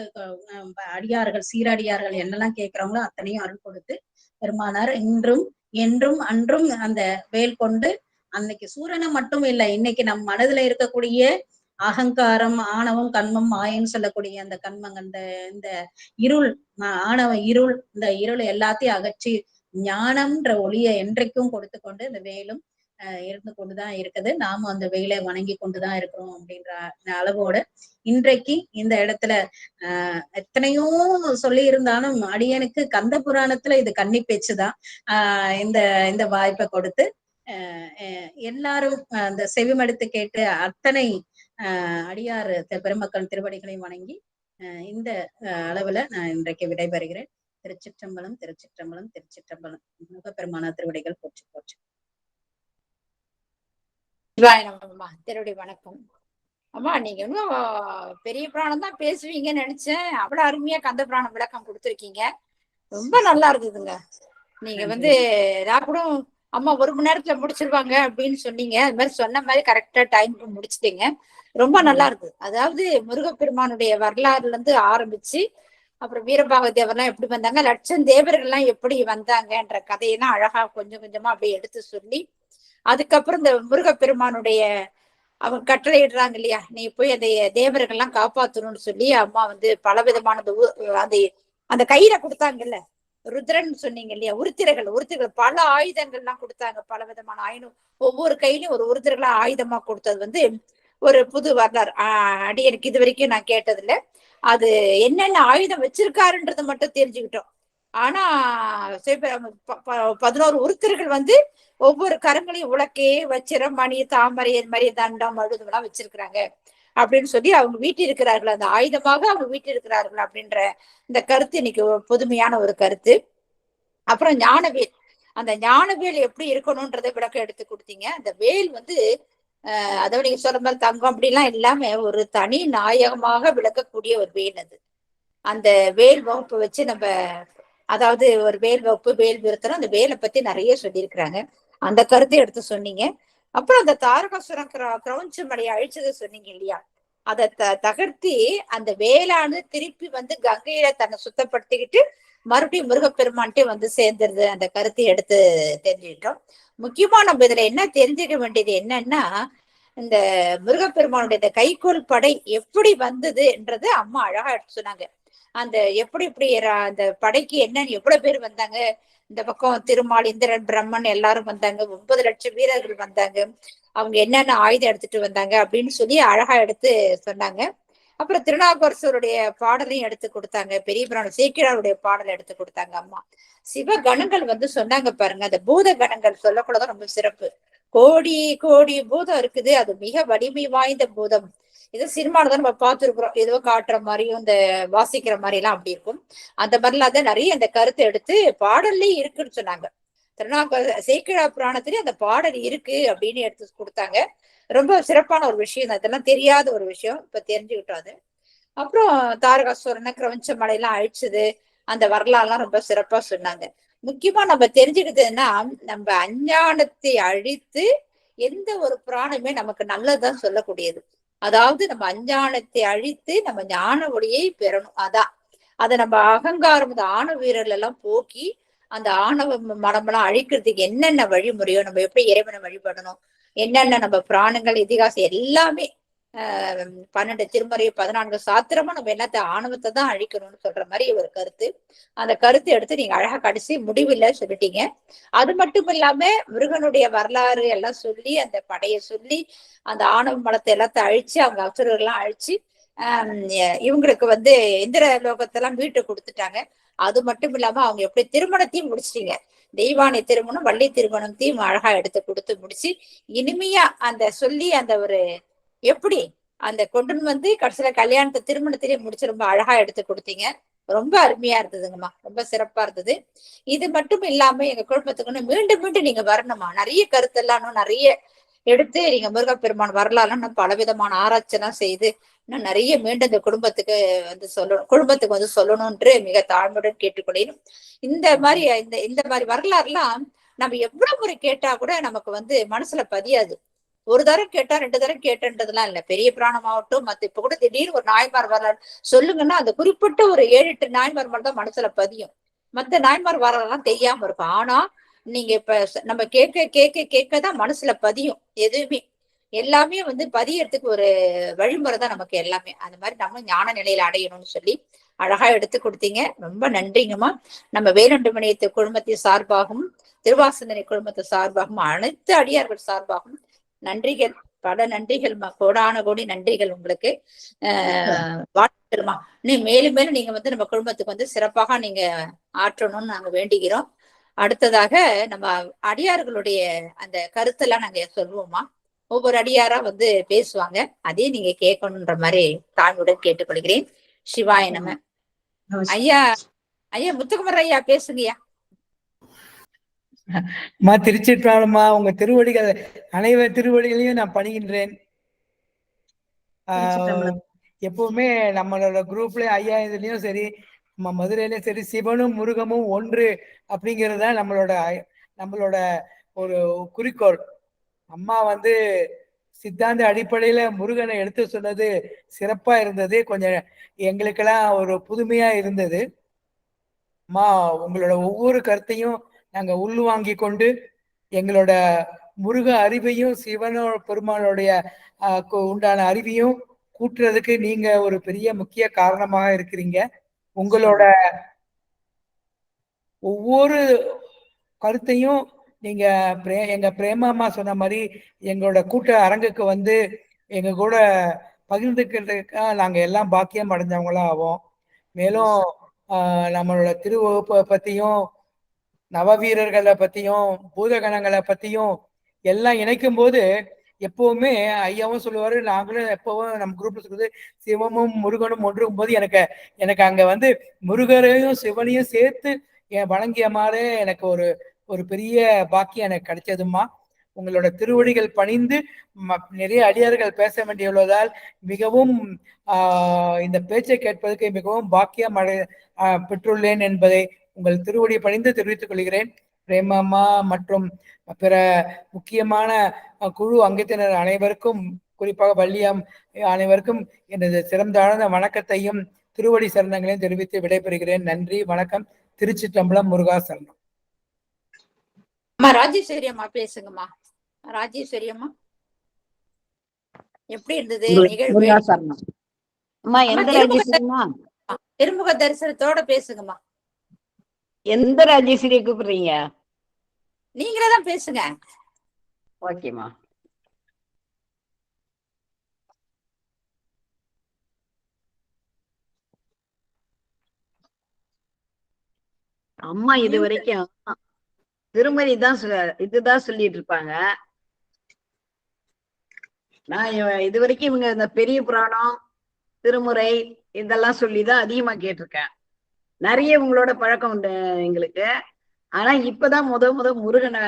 அடியார்கள் சீரடியார்கள் என்னெல்லாம் கேட்கிறோங்களோ அத்தனையும் அருள் கொடுத்து பெருமானார் இன்றும் என்றும் அன்றும் அந்த வேல் கொண்டு அன்னைக்கு சூரனை மட்டும் இல்லை, இன்னைக்கு நம் மனதுல இருக்கக்கூடிய அகங்காரம், ஆணவம், கண்மம், மாயன்னு சொல்லக்கூடிய அந்த கண்மம், இந்த இருள், ஆணவ இருள், இந்த இருள் எல்லாத்தையும் அகற்றி ஞானம்ன்ற ஒளியை என்றைக்கும் கொடுத்து கொண்டு இந்த வேலும் இருந்து கொண்டுதான் இருக்குது. நாம அந்த வெயிலை வணங்கி கொண்டுதான் இருக்கிறோம் அப்படின்ற அளவோட இன்றைக்கு இந்த இடத்துல எத்தனையோ சொல்லி இருந்தாலும் அடியனுக்கு கந்த புராணத்துல இது கன்னி பேச்சுதான். இந்த வாய்ப்பை கொடுத்து எல்லாரும் அந்த செவிமடுத்து கேட்டு அத்தனை அடியார் பெருமக்கள் திருவடிகளையும் வணங்கி இந்த அளவுல நான் இன்றைக்கு விடைபெறுகிறேன். திருச்சிற்றம்பலம், திருச்சிற்றம்பலம், திருச்சிற்றம்பலம். முருகப்பெருமான திருவடிகள் போற்றி போற்றி. திருவடி வணக்கம். அம்மா, நீங்க இன்னும் பெரிய புராணம் தான் பேசுவீங்கன்னு நினைச்சேன். அவ்வளவு அருமையா கந்த புராணம் விளக்கம் கொடுத்துருக்கீங்க. ரொம்ப நல்லா இருக்குதுங்க. நீங்க நான் கூட அம்மா 1 மணி நேரத்துல முடிச்சிருவாங்க அப்படின்னு சொன்னீங்க. அது மாதிரி சொன்ன மாதிரி கரெக்டா டைமுக்கு முடிச்சிட்டீங்க. ரொம்ப நல்லா இருக்கு. அதாவது முருகப்பெருமானுடைய வரலாறுல இருந்து ஆரம்பிச்சு அப்புறம் வீரபாக தேவர்லாம் எப்படி வந்தாங்க, லட்சம் தேவர்கள்லாம் எப்படி வந்தாங்கன்ற கதையெல்லாம் அழகா கொஞ்சம் கொஞ்சமா அப்படியே எடுத்து சொல்லி, அதுக்கப்புறம் இந்த முருகப்பெருமானுடைய அவங்க கட்டளை இடுறாங்க இல்லையா, நீ போய் அந்த தேவர்கள்லாம் காப்பாத்தணும்னு சொல்லி அம்மா பல விதமான அந்த கயிறை கொடுத்தாங்கல்ல, ருத்ரன் சொன்னீங்க இல்லையா, உருத்திரர்கள் பல ஆயுதங்கள்லாம் கொடுத்தாங்க. பல விதமான ஆயுதம், ஒவ்வொரு கையிலையும் ஒரு உருத்திரர்களா ஆயுதமா கொடுத்தது ஒரு புது வரலாறு. அடியனுக்கு இது வரைக்கும் நான் கேட்டதில்ல. அது என்னென்ன ஆயுதம் வச்சிருக்காருன்றது மட்டும் தெரிஞ்சுக்கிட்டோம். ஆனா 11 உருத்திரர்கள் ஒவ்வொரு கரங்களையும் உலக்கே, வச்சிரம், மணி, தாமரை, மாதிரி தண்டம், மழுதுலாம் வச்சிருக்கிறாங்க அப்படின்னு சொல்லி அவங்க வீட்டில் இருக்கிறார்கள், அந்த ஆயுதமாக அவங்க வீட்டில் இருக்கிறார்கள் அப்படின்ற இந்த கருத்து இன்னைக்கு புதுமையான ஒரு கருத்து. அப்புறம் ஞானவேல், அந்த ஞானவேல் எப்படி இருக்கணும்ன்றதை விளக்கம் எடுத்து கொடுத்தீங்க. அந்த வேல் அதாவது நீங்க சொல்ற மாதிரி தங்கம் அப்படிலாம் இல்லாம ஒரு தனி நாயகமாக விளக்கக்கூடிய ஒரு வேல். அது அந்த வேல் வகுப்பு வச்சு நம்ம, அதாவது ஒரு வேல் வகுப்பு, வேல் விருத்தனம், அந்த வேலை பத்தி நிறைய சொல்லியிருக்கிறாங்க. அந்த கருத்தை எடுத்து சொன்னீங்க. அப்புறம் அந்த தாரகாசுரம் கிரௌஞ்ச மலையை அழிச்சது சொன்னீங்க இல்லையா, அதை தகர்த்தி அந்த வேளானு திருப்பி கங்கையில தன்னை சுத்தப்படுத்திக்கிட்டு மறுபடியும் முருகப்பெருமான்ட்டே சேர்ந்துருது. அந்த கருத்தை எடுத்து தெரிஞ்சுக்கிட்டோம். முக்கியமா நம்ம இதுல என்ன தெரிஞ்சுக்க வேண்டியது என்னன்னா, இந்த முருகப்பெருமானுடைய இந்த கைக்கோல் படை எப்படி வந்ததுன்றது அம்மா அழகா எடுத்து சொன்னாங்க. அந்த எப்படி அந்த படைக்கு என்னன்னு எவ்வளவு பேர் வந்தாங்க, இந்த பக்கம் திருமால், இந்திரன், பிரம்மன் எல்லாரும் வந்தாங்க, 9 லட்சம் வீரர்கள் வந்தாங்க, அவங்க என்னென்ன ஆயுதம் எடுத்துட்டு வந்தாங்க அப்படின்னு சொல்லி அழகா எடுத்து சொன்னாங்க. அப்புறம் திருநாவுக்கரசருடைய பாடலையும் எடுத்து கொடுத்தாங்க, பெரிய புராணம் சேக்கிழாருடைய பாடலை எடுத்து கொடுத்தாங்க அம்மா. சிவ கணங்கள் சொன்னாங்க பாருங்க, அந்த பூத கணங்கள் சொல்லக்கூடதான் ரொம்ப சிறப்பு. கோடி கோடி பூதம் இருக்குது, அது மிக வலிமை வாய்ந்த பூதம். இது சினிமால தான் நம்ம பார்த்துருக்குறோம், ஏதோ காட்டுற மாதிரியும் இந்த வாசிக்கிற மாதிரி எல்லாம் அப்படி இருக்கும். அந்த மாதிரிலாம் தான் நிறைய அந்த கருத்தை எடுத்து பாடல்லே இருக்குன்னு சொன்னாங்க. சேக்கிழா புராணத்திலேயே அந்த பாடல் இருக்கு அப்படின்னு எடுத்து கொடுத்தாங்க. ரொம்ப சிறப்பான ஒரு விஷயம், அதெல்லாம் தெரியாத ஒரு விஷயம், இப்ப தெரிஞ்சுக்கிட்டோம் அது. அப்புறம் தாரகாசுரனை கிரவஞ்ச மலையெல்லாம் அழிச்சது, அந்த வரலாறுலாம் ரொம்ப சிறப்பா சொன்னாங்க. முக்கியமா நம்ம தெரிஞ்சுக்கிட்டதுன்னா, நம்ம அஞ்ஞானத்தை அழித்து எந்த ஒரு புராணமே நமக்கு நல்லதுதான் சொல்லக்கூடியது. அதாவது நம்ம அஞ்ஞானத்தை அழித்து நம்ம ஞான ஒளியை பெறணும். அதான் அதை நம்ம அகங்காரம், இந்த ஆணவ வீரர்கள் எல்லாம் போக்கி அந்த ஆணவ மனமெல்லாம் அழிக்கிறதுக்கு என்னென்ன வழிமுறையோ, நம்ம எப்படி இறைவனை வழிபடணும், என்னென்ன நம்ம புராணங்கள், இதிகாசம் எல்லாமே 12 திருமுறை, 14 சாத்திரமா நம்ம என்னத்த ஆணவத்தை தான் அழிக்கணும்னு சொல்ற மாதிரி ஒரு கருத்து. அந்த கருத்தை எடுத்து நீங்க அழகா கடைசி முடிவில் சொல்லிட்டீங்க. அது மட்டும் இல்லாம முருகனுடைய வரலாறு எல்லாம் சொல்லி, அந்த படையை சொல்லி, அந்த ஆணவ மலத்தை எல்லாத்தையும் அழிச்சு, அவங்க அசுரர்கள்லாம் அழிச்சு இவங்களுக்கு இந்திர லோகத்தெல்லாம் வீட்டு கொடுத்துட்டாங்க. அது மட்டும் இல்லாம அவங்க எப்படி திருமணத்தையும் முடிச்சிட்டீங்க, தெய்வானை திருமணம், வள்ளி திருமணத்தையும் அழகா எடுத்து கொடுத்து முடிச்சு, இனிமையா அந்த சொல்லி அந்த ஒரு எப்படி அந்த கொண்டு கடைசியில கல்யாணத்தை திருமணத்திலேயே முடிச்சு ரொம்ப அழகா எடுத்து கொடுத்தீங்க. ரொம்ப அருமையா இருந்ததுங்கம்மா, ரொம்ப சிறப்பா இருந்தது. இது மட்டும் இல்லாம எங்க குடும்பத்துக்குன்னு மீண்டும் மீண்டும் நீங்க வரணுமா, நிறைய கருத்தெல்லாம் நிறைய எடுத்து நீங்க முருகப்பெருமான் வரலாறுலாம் இன்னும் பலவிதமான ஆராய்ச்சி எல்லாம் செய்து இன்னும் நிறைய மீண்டும் இந்த குடும்பத்துக்கு குடும்பத்துக்கு வந்து சொல்லணும்ன்று மிக தாழ்மையுடன் கேட்டுக்கொள்கிறேன். இந்த மாதிரி இந்த மாதிரி வரலாறுலாம் நம்ம எவ்வளவு முறை கேட்டா கூட நமக்கு வந்து மனசுல பதியாது. ஒரு தரம் கேட்டா 2 தரம் கேட்டன்றதுலாம் இல்ல. பெரிய புராணமாகட்டும் மத்த இப்ப கூட திடீர்னு ஒரு நாயன்மார் வரலாறு சொல்லுங்கன்னா அந்த குறிப்பிட்ட ஒரு 7-8 நாயன்மார் மட்டும் தான் மனசுல பதியும். மத்த நாயன்மார் வரலாம் தெரியாம இருக்கும். ஆனா நீங்க இப்ப நம்ம கேட்கதான் மனசுல பதியும். எதுவுமே எல்லாமே வந்து பதியறதுக்கு ஒரு வழிமுறை தான் நமக்கு எல்லாமே. அந்த மாதிரி நம்ம ஞான நிலையில அடையணும்னு சொல்லி அழகா எடுத்து கொடுத்தீங்க. ரொம்ப நன்றிங்கம்மா. நம்ம வேலுண்டு மணியத்து குழுமத்தின் சார்பாகவும் திருவாசந்தனை குழுமத்து சார்பாகவும் அனைத்து அடியார்கள் சார்பாகவும் நன்றிகள், பல நன்றிகள், கோடான கோடி நன்றிகள் உங்களுக்கு. வாழ்த்துமா. நீ மேலும் மேலும் நீங்க வந்து நம்ம குடும்பத்துக்கு வந்து சிறப்பாக நீங்க ஆற்றணும்னு நாங்க வேண்டிக்கிறோம். அடுத்ததாக நம்ம அடியார்களுடைய அந்த கருத்தெல்லாம் நாங்க சொல்லுவோமா, ஒவ்வொரு அடியாரா வந்து பேசுவாங்க, அதே நீங்க கேட்கணுன்ற மாதிரி தாழ்வுடன் கேட்டுக்கொள்கிறேன். சிவாய நம. ஐயா முத்துக்குமர் ஐயா பேசுங்கய்யா. திருச்சிற்றாலம்மா, உங்க திருவடிகள் அனைவர் திருவடிகளையும் நான் பணிகின்றேன். எப்பவுமே நம்மளோட குரூப்ல ஐயா இதுலயும் சரி, நம்ம மதுரையிலயும் சரி, சிவனும் முருகமும் ஒன்று அப்படிங்கிறது தான் நம்மளோட ஒரு குறிக்கோள். அம்மா வந்து சித்தாந்த அடிப்படையில முருகனை எடுத்து சொன்னது சிறப்பா இருந்தது. கொஞ்சம் எங்களுக்கெல்லாம் ஒரு புதுமையா இருந்தது. அம்மா உங்களோட ஒவ்வொரு கருத்தையும் நாங்க உள்வாங்கி கொண்டு எங்களோட முருக அறிவையும் சிவனோ பெருமானுடைய உண்டான அறிவையும் கூட்டுறதுக்கு நீங்க ஒரு பெரிய முக்கிய காரணமாக இருக்கிறீங்க. உங்களோட ஒவ்வொரு கருத்தையும் நீங்க எங்க பிரேமாமா சொன்ன மாதிரி எங்களோட கூட்ட அரங்குக்கு வந்து எங்க கூட பகிர்ந்துக்கிறதுக்காக நாங்க எல்லாம் பாக்கியம் அடைஞ்சவங்களா ஆவோம். மேலும் நம்மளோட திருவகுப்பை பத்தியும் நவவீரர்களை பத்தியும் பூதகணங்களை பத்தியும் எல்லாம் இணைக்கும் போது எப்பவுமே ஐயாவும் சொல்லுவாரு, நாங்களும் எப்பவும் நம்ம குரூப்ல சொல்றது சிவமும் முருகனும் ஒன்றும் போது எனக்கு அங்க வந்து முருகரையும் சிவனையும் சேர்த்து வணங்கிய மாதிரி எனக்கு ஒரு பெரிய பாக்கியம் எனக்கு கிடைச்சதுமா. உங்களோட திருவடிகள் பணிந்து நிறைய அடியார்கள் பேச வேண்டியுள்ளதால் மிகவும் இந்த பேச்சை கேட்பதற்கு மிகவும் பாக்கியம் பெற்றுள்ளேன் என்பதை உங்கள் திருவடி பணிந்து தெரிவித்துக் கொள்கிறேன். பிரேமம்மா மற்றும் பிற முக்கியமான குழு அங்கத்தினர் அனைவருக்கும், குறிப்பாக வள்ளியம் அனைவருக்கும் எனது சிறந்தாழ்ந்த வணக்கத்தையும் திருவடி சரணங்களையும் தெரிவித்து விடைபெறுகிறேன். நன்றி, வணக்கம். திருச்சிற்றம்பலம், முருகா சரணம். ராஜேஸ்வரி அம்மா பேசுங்கம்மா. ராஜேஸ்வரி அம்மா எப்படி இருந்தது நிகழ்வு? திருமுக தரிசனத்தோட பேசுங்கம்மா. எந்த ராஜேஸ்வரியை கூப்பிடுறீங்க? நீங்களே தான் பேசுங்க. ஓகேமா. அம்மா இது வரைக்கும் திருமதி தான் இதுதான் சொல்லிட்டு இருப்பாங்க. நான் இது வரைக்கும் இவங்க இந்த பெரிய புராணம், திருமுறை இதெல்லாம் சொல்லிதான் அதிகமா கேட்டிருக்கேன். நிறைய உங்களோட பழக்கம் உண்டு எங்களுக்கு. ஆனா இப்பதான் முத முருகனை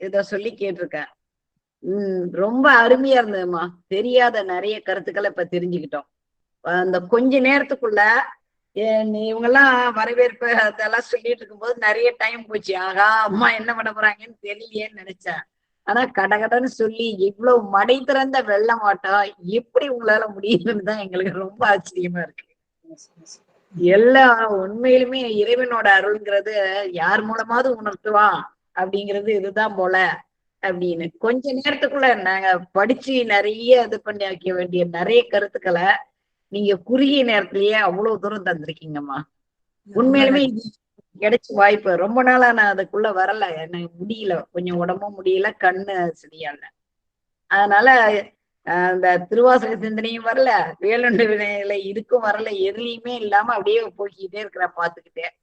இத சொல்லி கேட்டிருக்கேன். ரொம்ப அருமையா இருந்ததுமா. தெரியாத நிறைய கருத்துக்களை இப்ப தெரிஞ்சுக்கிட்டோம். அந்த கொஞ்ச நேரத்துக்குள்ள இவங்கெல்லாம் வரவேற்பு அதெல்லாம் சொல்லிட்டு இருக்கும்போது நிறைய டைம் போச்சு. ஆகா, அம்மா என்ன பண்ண போறாங்கன்னு தெரியலையேன்னு நினைச்சேன். ஆனா கடகடன்னு சொல்லி இவ்வளவு மடை திறந்த வெள்ளமாட்டா எப்படி உங்களால முடியுதுன்னு தான் எங்களுக்கு ரொம்ப ஆச்சரியமா இருக்கு. எல்லாம் உண்மையிலுமே இறைவனோட அருள்ங்கிறது யார் மூலமாவது உணர்த்துவான் அப்படிங்கிறது இதுதான் போல அப்படின்னு கொஞ்ச நேரத்துக்குள்ள நாங்க படிச்சு நிறைய இது பண்ணி வைக்க வேண்டிய நிறைய கருத்துக்களை நீங்க குறுகிய நேரத்திலேயே அவ்வளவு தூரம் தந்திருக்கீங்கம்மா. உண்மையிலுமே கிடைச்ச வாய்ப்பு. ரொம்ப நாளா நான் அதுக்குள்ள வரல, எனக்கு முடியல, கொஞ்சம் உடம்பும் முடியல, கண்ணு சரியால. அதனால அந்த திருவாசக சிந்தனையும் வரல, வேலுண்டு வினையில இதுக்கும் வரல, எதுலையுமே இல்லாம அப்படியே போய்கிட்டே இருக்கிற பாத்துக்கிட்டேன்.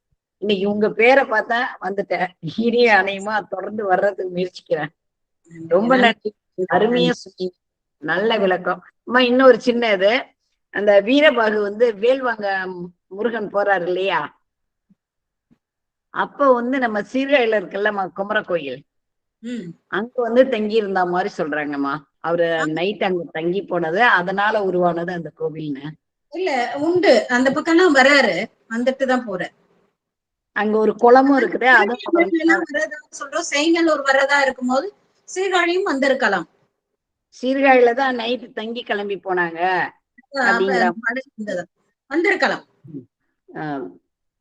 இன்னைக்கு உங்க பேரை பார்த்தா வந்துட்டேன். இனிய அணையமா தொடர்ந்து வர்றதுக்கு முயற்சிக்கிறேன். ரொம்ப நன்றி, அருமையா சொல்லி நல்ல விளக்கம். அம்மா இன்னொரு சின்ன இது, அந்த வீரபாகு வந்து வேல்வாங்க முருகன் போறாரு இல்லையா, அப்ப வந்து நம்ம சீர்காழியில இருக்குல்ல குமர கோயில், ம். அங்க வந்து தங்கி இருந்த மாதிரி சொல்றாங்கம்மா. அவரு நைட் அங்க தங்கி போனது, அதனால உருவானது அந்த கோவில்னு. இல்ல உண்டு. அந்த பக்கம்லாம் வர்றாரு. வந்துட்டு தான் போறாரு. அங்க ஒரு குளமும் இருக்குது. அதுவும் திருநெல்வேலிலாம் வர்றதா சொல்றோம். செய்ங்கல்லூர் வர்றதா இருக்கும்போது சீர்காழியும் வந்திருக்கலாம். சீர்காழியில தான் நைட்டு தங்கி கிளம்பி போனாங்க அப்படிங்கிற வந்திருக்கலாம்.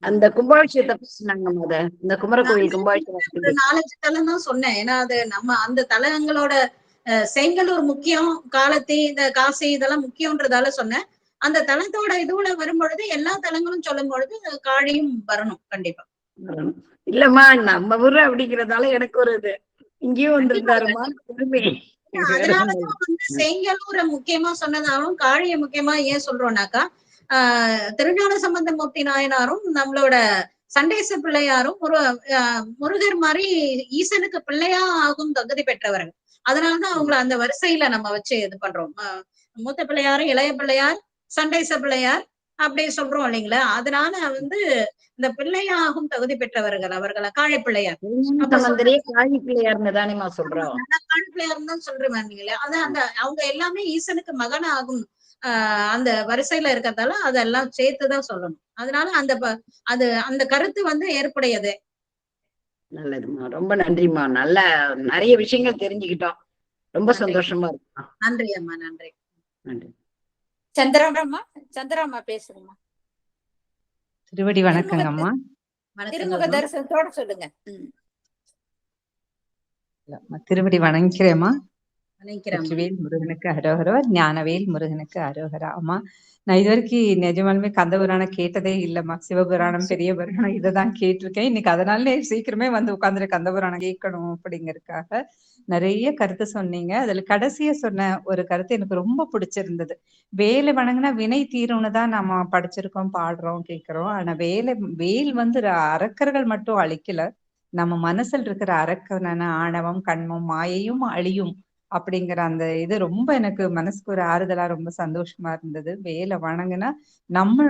அந்த கும்பாபிஷேகத்தை பேசினாங்க முத. இந்த குமர கோயில் கும்பாபிஷேகம் ஒரு 4-5 தலம் தான் சொன்னேன். ஏன்னா அது நம்ம அந்த தலங்களோட செங்கலூர் முக்கியம், காலத்தி இந்த காசி இதெல்லாம் முக்கியம்ன்றதால சொன்னேன். அந்த தலத்தோட இதுல வரும்பொழுது எல்லா தலங்களும் சொல்லும் பொழுது காழியும் வரணும் கண்டிப்பா. இல்லம்மா, நம்ம ஊரு அப்படிங்கறதால எனக்கு ஒரு இது இங்கேயும் வந்திருந்தாருமா பெருமை. அதனாலதான் வந்து செங்கலூரை முக்கியமா சொன்னதாலும் காழியை முக்கியமா ஏன் சொல்றோம்னாக்கா, திருஞான சம்பந்தமூர்த்தி நாயனாரும் நம்மளோட சண்டேச பிள்ளையாரும் ஒரு முருகர் மாதிரி ஈசனுக்கு பிள்ளையா ஆகும் தகுதி பெற்றவர்கள். அதனாலதான் அவங்கள அந்த வரிசையில நம்ம வச்சு இது பண்றோம். மூத்த பிள்ளையாரு, இளைய பிள்ளையார், சண்டேச பிள்ளையார் அப்படி சொல்றோம் இல்லைங்களா? அதனால வந்து இந்த பிள்ளையாகும் தகுதி பெற்றவர்கள் அவர்களை காழி பிள்ளையார். காழி பிள்ளையார்னு தானேமா சொல்றோம். காழி பிள்ளையார் தான் சொல்றேன் நீங்களே. அதான் அந்த அவங்க எல்லாமே ஈசனுக்கு மகன் ஆகும் அந்த வரிசையில இருக்கிறதால அதெல்லாம் சேர்த்துதான் சொல்லணும். அதனால அந்த கருத்து வந்து ஏற்புடையது. நல்லதுமா, ரொம்ப நன்றிமா. நல்ல நிறைய விஷயங்கள் தெரிஞ்சுக்கிட்டோம். ரொம்ப சந்தோஷமா இருக்குமா. நன்றி அம்மா. நன்றி. நன்றி. சந்திராமா பேசுங்கம்மா. திருவடி வணக்கங்கம்மா. திருமுக தரிசனத்தோட சொல்லுங்க. திருவடி வணங்கிறேம்மா. வணங்கிறேன். முருகனுக்கு அரோகரா, ஞானவேல் முருகனுக்கு அரோகரா. அம்மா, நான் இது வரைக்கும் நிஜமாலுமே கந்த புராணம் கேட்டதே இல்லம்மா. சிவபுராணம், பெரிய புராணம் இதைதான் கேட்டிருக்கேன். இன்னைக்கு அதனால சீக்கிரமே வந்து உட்காந்துரு கந்த புராணம் கேட்கணும் அப்படிங்கறதுக்காக நிறைய கருத்து சொன்னீங்க. அதுல கடைசியா சொன்ன ஒரு கருத்து எனக்கு ரொம்ப பிடிச்சிருந்தது. வேலை வணங்கினா வினை தீரும்னு தான் நம்ம படிச்சிருக்கோம், பாடுறோம், கேட்கிறோம். ஆனா வேல் வந்து அரக்கர்கள் மட்டும் அழிக்கல, நம்ம மனசுல இருக்கிற அரக்கனான ஆணவம், கண்மம், மாயையும் அழியும் அப்படிங்கிற அந்த இது ரொம்ப எனக்கு மனசுக்கு ஒரு ஆறுதலா ரொம்ப சந்தோஷமா இருந்தது. வேலை வணங்குனா நம்ம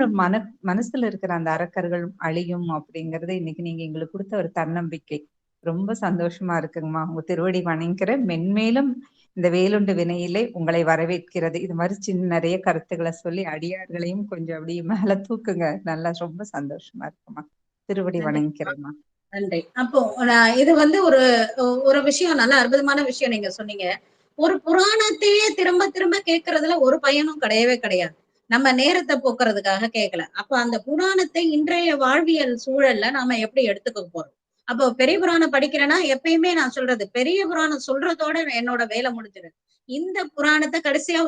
மனசுல இருக்கிற அந்த அரக்கர்கள் அழியும் அப்படிங்கறது இன்னைக்கு நீங்க எங்களுக்கு கொடுத்த ஒரு தன்னம்பிக்கை. ரொம்ப சந்தோஷமா இருக்குங்கம்மா. உங்க திருவடி வணங்கிற மென்மேலும் இந்த வேலுண்டு வினையிலே உங்களை வரவேற்கிறது. இது மாதிரி நிறைய கருத்துக்களை சொல்லி அடியார்களையும் கொஞ்சம் அப்படியே மேல தூக்குங்க. நல்லா ரொம்ப சந்தோஷமா இருக்குமா. திருவடி வணங்கிக்கிறேம்மா. நன்றி. அப்போ இது வந்து ஒரு விஷயம், நல்ல அற்புதமான விஷயம் நீங்க சொன்னீங்க. ஒரு புராணத்தையே திரும்ப திரும்ப கேட்கறதுல ஒரு பயனும் கிடையவே கிடையாது. நம்ம நேரத்தை போக்குறதுக்காக கேட்கல. அப்ப அந்த புராணத்தை இன்றைய வாழ்வியல் சூழல்ல நாம எப்படி எடுத்துக்க போறோம்? அப்போ பெரிய புராணம் படிக்கிறேன்னா எப்பயுமே நான் சொல்றது, பெரிய புராணம் சொல்றதோட என்னோட வேலை முடிஞ்சிரு. இந்த புராணத்தை கடைசியா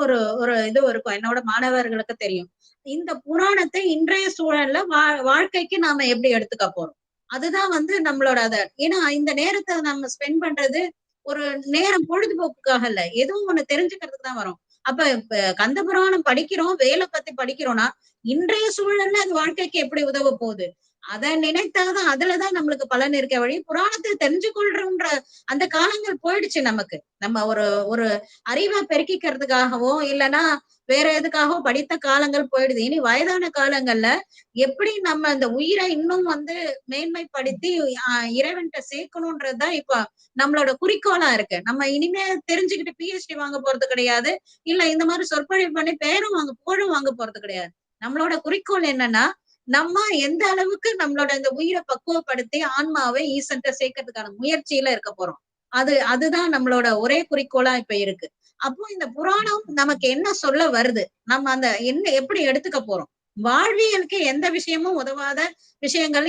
ஒரு இது இருக்கும், என்னோட மாணவர்களுக்கு தெரியும். இந்த புராணத்தை இன்றைய சூழல்ல வாழ்க்கைக்கு நாம எப்படி எடுத்துக்க போறோம்? அதுதான் வந்து நம்மளோட ஏன்னா இந்த நேரத்தை நம்ம ஸ்பெண்ட் பண்றது ஒரு நேரம் பொழுதுபோக்குக்காக இல்ல, எதுவும் ஒண்ணு தெரிஞ்சுக்கிறதுக்கு தான் வரும். அப்ப கந்த புராணம் படிக்கிறோம், வேலை பத்தி படிக்கிறோம்னா இன்றைய சூழல்ல அது வாழ்க்கைக்கு எப்படி உதவ போகுது? அதை நினைத்தாதான் அதுலதான் நம்மளுக்கு பலன் இருக்க வழி. புராணத்தை தெரிஞ்சு கொள்றோம்ன்ற அந்த காலங்கள் போயிடுச்சு நமக்கு. நம்ம ஒரு அறிவை பெருக்கிக்கிறதுக்காகவோ இல்லைன்னா வேற எதுக்காகவோ படித்த காலங்கள் போயிடுது. இனி வயதான காலங்கள்ல எப்படி நம்ம அந்த உயிரை இன்னும் வந்து மேன்மைப்படுத்தி இறைவன்கிட்ட சேர்க்கணும்ன்றதுதான் இப்ப நம்மளோட குறிக்கோளா இருக்கு. நம்ம இனிமே தெரிஞ்சுக்கிட்டு PhD வாங்க போறது கிடையாது, இல்ல இந்த மாதிரி சொற்பொழிவு பண்ணி புகழும் வாங்க போறது கிடையாது. நம்மளோட குறிக்கோள் என்னன்னா, நம்ம எந்த அளவுக்கு நம்மளோட இந்த உயிரை பக்குவப்படுத்தி ஆன்மாவை ஈசன்ட்ட சேர்க்கறதுக்கான முயற்சியில இருக்க போறோம். அதுதான் நம்மளோட ஒரே குறிக்கோளா இப்ப இருக்கு. அப்போ இந்த புராணம் நமக்கு என்ன சொல்ல வருது, நம்ம அந்த என்ன எப்படி எடுத்துக்க போறோம்? வாழ்வியலுக்கு எந்த விஷயமும் உதவாத விஷயங்கள்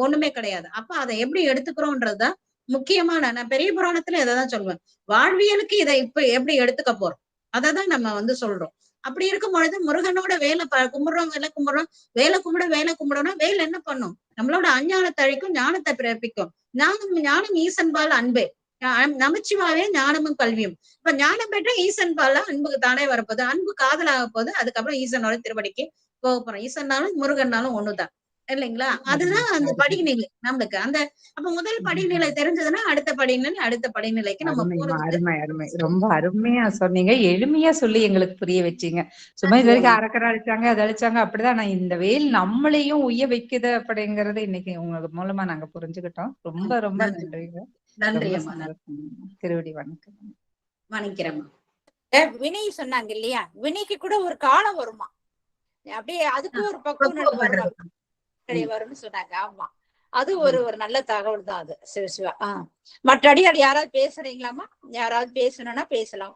ஒண்ணுமே கிடையாது. அப்ப அதை எப்படி எடுத்துக்கிறோம்ன்றதுதான் முக்கியமான. நான் பெரிய புராணத்துல இதைதான் சொல்லுவேன், வாழ்வியலுக்கு இதை இப்ப எப்படி எடுத்துக்க போறோம் அததான் நம்ம வந்து சொல்றோம். அப்படி இருக்கும் பொழுது முருகனோட வேலை கும்பிடுறோம், வேலை கும்பிடணும். வேலை என்ன பண்ணும்? நம்மளோட அஞ்ஞானத்தை அழிக்கும், ஞானத்தை பிறப்பிக்கும். ஞானம் ஈசன் பால் அன்பே, நமச்சிவாவே ஞானமும் கல்வியும். இப்ப ஞானம் பெற்ற ஈசன் பால அன்புக்கு தானே வரப்போகுது, அன்பு காதலாக போகுது. அதுக்கப்புறம் ஈசனோட திருவடிக்கு போக போறோம். ஈசன்னாலும் முருகன்னாலும் ஒண்ணுதான் இல்லைங்களா? அதுதான் அந்த படிநிலை நம்மளுக்கு. அப்ப முதல் படிநிலை தெரிஞ்சதுன்னா அடுத்த படிநிலைக்கு நம்ம அருமை. ரொம்ப அருமையா சொன்னீங்க. எளிமையா சொல்லி எங்களுக்கு புரிய வச்சீங்க. சும்மா இது வரைக்கும் அரக்கரை அழிச்சாங்க, அதை அழிச்சாங்க அப்படிதான். நான் இந்த வேல் நம்மளையும் உய்ய வைக்குது அப்படிங்கறது இன்னைக்கு உங்களுக்கு மூலமா நாங்க புரிஞ்சுக்கிட்டோம். ரொம்ப ரொம்ப நன்றிங்க. நன்றி ரொம்ப அம்மா. சந்தோஷம். திருவடி வணக்கம். வணக்கிறேம்மா. வினய் சொன்னாங்க இல்லையா, வினைக்கு கூட ஒரு காலம் வருமா, அப்படியே அதுக்கு ஒரு பக்குவம் வருமா வரும்னு சொன்னாங்க. ஆமா, அது ஒரு நல்ல தகவல் தான் அது. சிவசிவா. மற்ற அடியார் யாராவது பேசுறீங்களாமா? யாராவது பேசணும்னா பேசலாம்.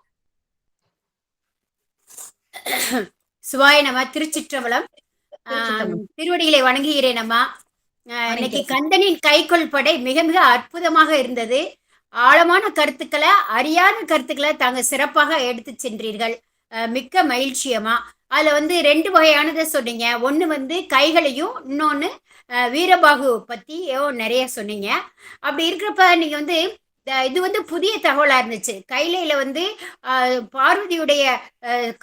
சிவாய நம. திருச்சிற்றம்பலம். திருவடிகளை வணங்குகிறேன் அம்மா. இன்னைக்கு கந்தனின் கைக்கொள் படை மிக மிக அற்புதமாக இருந்தது. ஆழமான கருத்துக்களை, அறியாத கருத்துக்களை தாங்க சிறப்பாக எடுத்து சென்றீர்கள். மிக்க மகிழ்ச்சியம்மா. அதுல 2 வகையானதை சொன்னீங்க. ஒண்ணு கைகளையும், இன்னொன்னு வீரபாகு பத்தியோ நிறைய சொன்னீங்க. அப்படி இருக்கிறப்ப நீங்க இது புதிய தகவலா இருந்துச்சு. கைலையில பார்வதியுடைய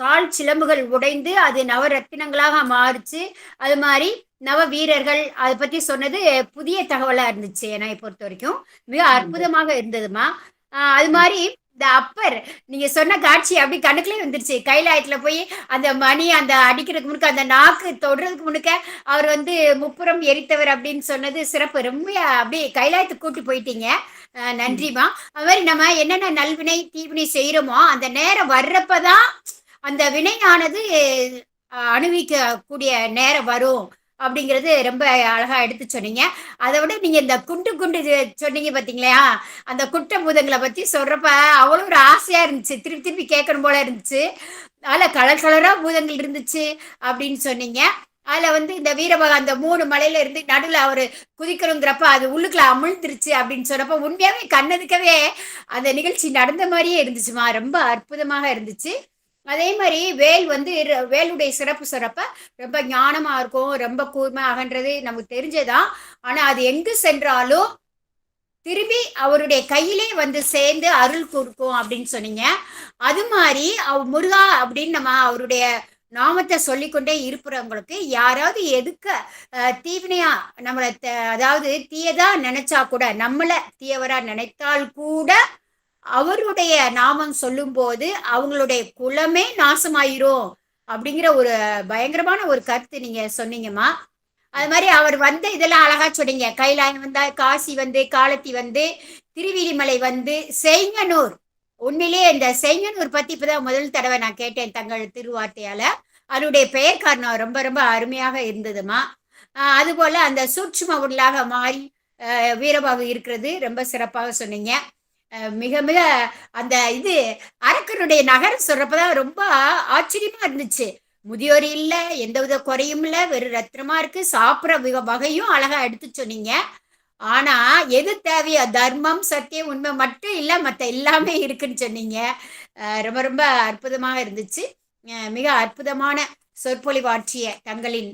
கால் சிலம்புகள் உடைந்து அது நவரத்தினங்களாக மாறிச்சு. அது மாதிரி நவ வீரர்கள் அதை பத்தி சொன்னது புதிய தகவலா இருந்துச்சு. என்னை பொறுத்த வரைக்கும் மிக அற்புதமாக இருந்ததுமா. அது மாதிரி இந்த அப்பர் நீங்க சொன்ன காட்சி அப்படி கணக்குலயே வந்துருச்சு. கைலாயத்துல போய் அந்த மணி அந்த அடிக்கிறதுக்கு முன்னுக்க, அந்த நாக்கு தொடுறதுக்கு முன்னுக்க அவர் முப்புறம் எரித்தவர் அப்படின்னு சொன்னது சிறப்பு. ரொம்ப அப்படியே கைலாயத்துக்கு கூட்டி போயிட்டீங்க. நன்றிமா. அது மாதிரி நம்ம என்னென்ன நல்வினை தீவினை செய்யறோமோ அந்த நேரம் வர்றப்பதான் அந்த வினையானது அனுபவிக்க கூடிய நேரம் வரும் அப்படிங்கிறது ரொம்ப அழகா எடுத்து சொன்னீங்க. அதை விட நீங்க இந்த குண்டு சொன்னீங்க பாத்தீங்களா, அந்த குட்ட பூதங்களை பத்தி சொல்றப்ப அவ்வளவு ஒரு ஆசையா இருந்துச்சு. திருப்பி திருப்பி கேட்கணும் போல இருந்துச்சு. அதுல கலர் கலரா பூதங்கள் இருந்துச்சு அப்படின்னு சொன்னீங்க. அதுல இந்த வீரபக அந்த 3 மலையில இருந்து நடுவில் அவரு குதிக்கணுங்கிறப்ப அது உள்ளுக்குள்ள அமிழ்ந்துருச்சு அப்படின்னு சொன்னப்ப உண்மையாவே கண்ணதுக்கவே அந்த நிகழ்ச்சி நடந்த மாதிரியே இருந்துச்சுமா. ரொம்ப அற்புதமாக இருந்துச்சு. அதே மாதிரி வேலுடைய சிறப்பு சொல்றப்ப ரொம்ப ஞானமா இருக்கும், ரொம்ப கூர்மை அகன்றது நமக்கு தெரிஞ்சதான். ஆனா அது எங்கு சென்றாலும் திரும்பி அவருடைய கையிலே சேர்ந்து அருள் கொடுக்கும் அப்படின்னு சொன்னீங்க. அது மாதிரி முருகா அப்படின்னு நம்ம அவருடைய நாமத்தை சொல்லிக்கொண்டே இருப்பவங்களுக்கு யாராவது எதுக்க தீவினையா நம்மளை அதாவது தீயதா நினைச்சா கூட, நம்மள தீயவரா நினைத்தால் கூட அவருடைய நாமம் சொல்லும் போது அவங்களுடைய குலமே நாசமாயிரும் அப்படிங்கிற ஒரு பயங்கரமான ஒரு கருத்து நீங்க சொன்னீங்கம்மா. அது மாதிரி அவர் இதெல்லாம் அழகா சொன்னீங்க. கைலாயம் காசி காலத்தி திருவிழிமலை செய்ங்கனூர். உண்மையிலேயே இந்த செய்ங்கனூர் பத்தி இப்பதான் முதல் தடவை நான் கேட்டேன் தங்கள் திருவார்த்தையால. அதனுடைய பெயர் காரணம் ரொம்ப ரொம்ப அருமையாக இருந்ததுமா. அது போல அந்த சூட்சும உடலாக மாறி வீரபாகு இருக்கிறது ரொம்ப சிறப்பாக சொன்னீங்க. மிக மிக அந்த அரக்கனுடைய நகரம் சொல்றப்பதான் ரொம்ப ஆச்சரியமா இருந்துச்சு. முதியோர் இல்ல, எந்தவித குறையும் இல்ல, வெறும் ரத்னமா இருக்கு, சாப்பிட்ற வகையும் அழகா எடுத்து சொன்னீங்க. ஆனா எது தேவையோ தர்மம் சத்தியம் உண்மை மட்டும் இல்ல, மத்த எல்லாமே இருக்குன்னு சொன்னீங்க. ரொம்ப ரொம்ப அற்புதமாக இருந்துச்சு. மிக அற்புதமான சொற்பொழிவாற்றிய தங்களின்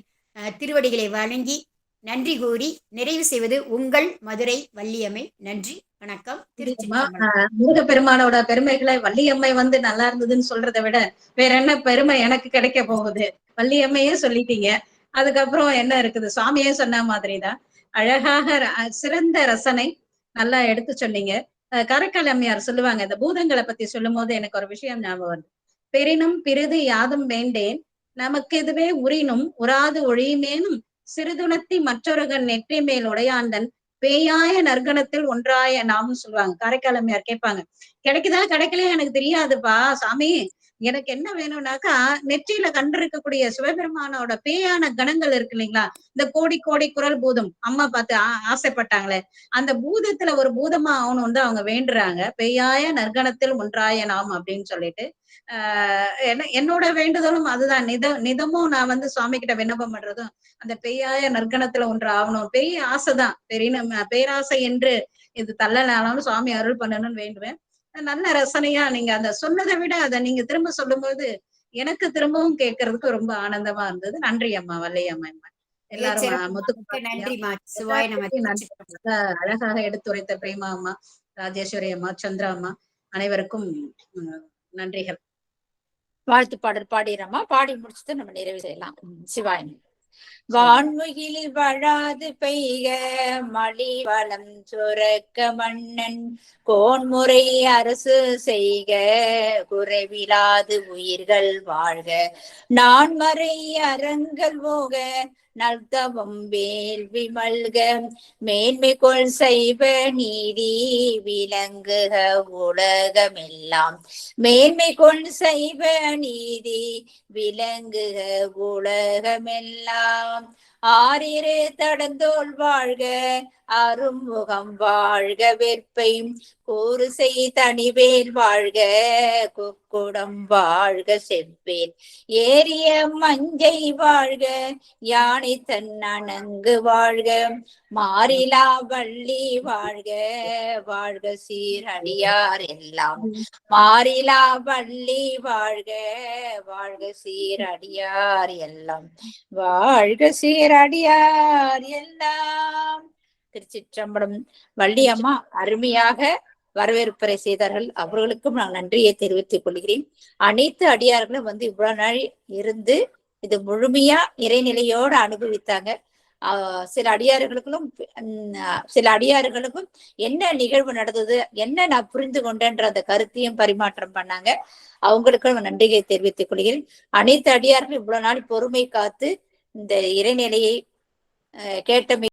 திருவடிகளை வணங்கி நன்றி கூறி நிறைவு செய்வது உங்கள் மதுரை வள்ளியம்மை. நன்றி, வணக்கம். முருகப்பெருமானோட பெருமைகளை வள்ளியம்மை நல்லா இருந்ததுன்னு சொல்றதை விட வேற என்ன பெருமை எனக்கு கிடைக்க போகுது? வள்ளியம்மையே சொல்லிட்டீங்க, அதுக்கப்புறம் என்ன இருக்குது? சுவாமியே சொன்ன மாதிரிதான் அழகாக சிறந்த ரசனை நல்லா எடுத்து சொன்னீங்க. காரைக்கால் அம்மையார் சொல்லுவாங்க, இந்த பூதங்களை பத்தி சொல்லும் போது எனக்கு ஒரு விஷயம் ஞாபகம் வருது. பெரினும் பிரிது யாதும் வேண்டேன், நமக்கு இதுவே உரினும் உராது ஒழியுமேனும் சிறுதுணத்தி மற்றொருகன் நெற்றி மேல் உடையாண்டன் பேயாய நற்கணத்தில் ஒன்றாய நாமும் சொல்லுவாங்க. காரைக்கால் அம்மையார் கேட்பாங்க, கிடைக்குதா கிடைக்கலையா எனக்கு தெரியாதுப்பா சாமி, எனக்கு என்ன வேணும்னாக்கா நெற்றியில கண்டிருக்கக்கூடிய சிவபெருமானோட பேயான கணங்கள் இருக்கு இல்லைங்களா, இந்த கோடி கோடி குரல் பூதம் அம்மா பார்த்து ஆசைப்பட்டாங்களே, அந்த பூதத்துல ஒரு பூதமா ஆகணும் அவங்க வேண்டுறாங்க. பேயாய நற்கணத்தில் ஒன்றாய நாம் அப்படின்னு சொல்லிட்டு என்னோட வேண்டுதலும் அதுதான். நிதமும் நான் சுவாமி கிட்ட விண்ணப்பம் பண்றதும் அந்த பேயாய நற்கணத்துல ஒன்று ஆகணும். பெரிய ஆசைதான், பெரிய பேராசை என்று இது தள்ளனாலும் சுவாமி அருள் பண்ணணும்னு வேண்டுவேன். நல்ல ரசனையா நீங்க அந்த சொன்னதை விட அதை நீங்க திரும்ப சொல்லும் போது எனக்கு திரும்பவும் கேட்கறதுக்கு ரொம்ப ஆனந்தமா இருந்தது. நன்றி அம்மா, வள்ளியம்மா. எல்லாரும் அழகாக எடுத்துரைத்த பிரேமா அம்மா, ராஜேஸ்வரி அம்மா, சந்திரா அம்மா அனைவருக்கும் நன்றிகள். வாழ்த்து பாடல் பாடிடுறோமா, பாடி முடிச்சுட்டு நம்ம நிறைவு செய்யலாம். சிவாயன். வான்முகிலில் வழாது பெய்க மழி வளம் சுரக்க மன்னன் கோன்முறை அரசு செய்க குறைவிலாது உயிர்கள் வாழ்க நான்மறை அறங்கள் போக நல்தவம் வேள்வி மல்க மேன்மை கொள் சைவ நீதி விளங்குக உலகமெல்லாம் மேன்மை கொள் சைவ நீதி விளங்குக உலகமெல்லாம் ஆறிரு தடந்தோள் வாழ்க அருமுகம் வாழ்க வெற்பை கூறு செய் தனிவேல் வாழ்க குக்குடம் வாழ்க செவ்வேல் ஏரிய மஞ்சை வாழ்க யானை தன்னணங்கு வாழ்க மாறிலா வள்ளி வாழ்க வாழ்க சீரடியார் எல்லாம் மாறிலா வள்ளி வாழ்க வாழ்க சீரடியார் எல்லாம் வாழ்க சீரடியார் எல்லாம். திருச்சிற்றம்பலம். வள்ளி அம்மா அருமையாக வரவேற்புரை செய்தார்கள். அவர்களுக்கும் நான் நன்றியை தெரிவித்துக் கொள்கிறேன். அனைத்து அடியார்களும் இவ்வளவு நாள் இருந்து இது முழுமையா இறைநிலையோடு அனுபவித்தாங்க. சில அடியார்களுக்கும் என்ன நிகழ்வு நடந்தது, என்ன நான் புரிந்து கொண்டேன்ற அந்த கருத்தையும் பரிமாற்றம் பண்ணாங்க. அவங்களுக்கும் நன்றியை தெரிவித்துக் கொள்கிறேன். அனைத்து அடியார்களும் இவ்வளவு நாள் பொறுமை காத்து இந்த இறைநிலையை கேட்ட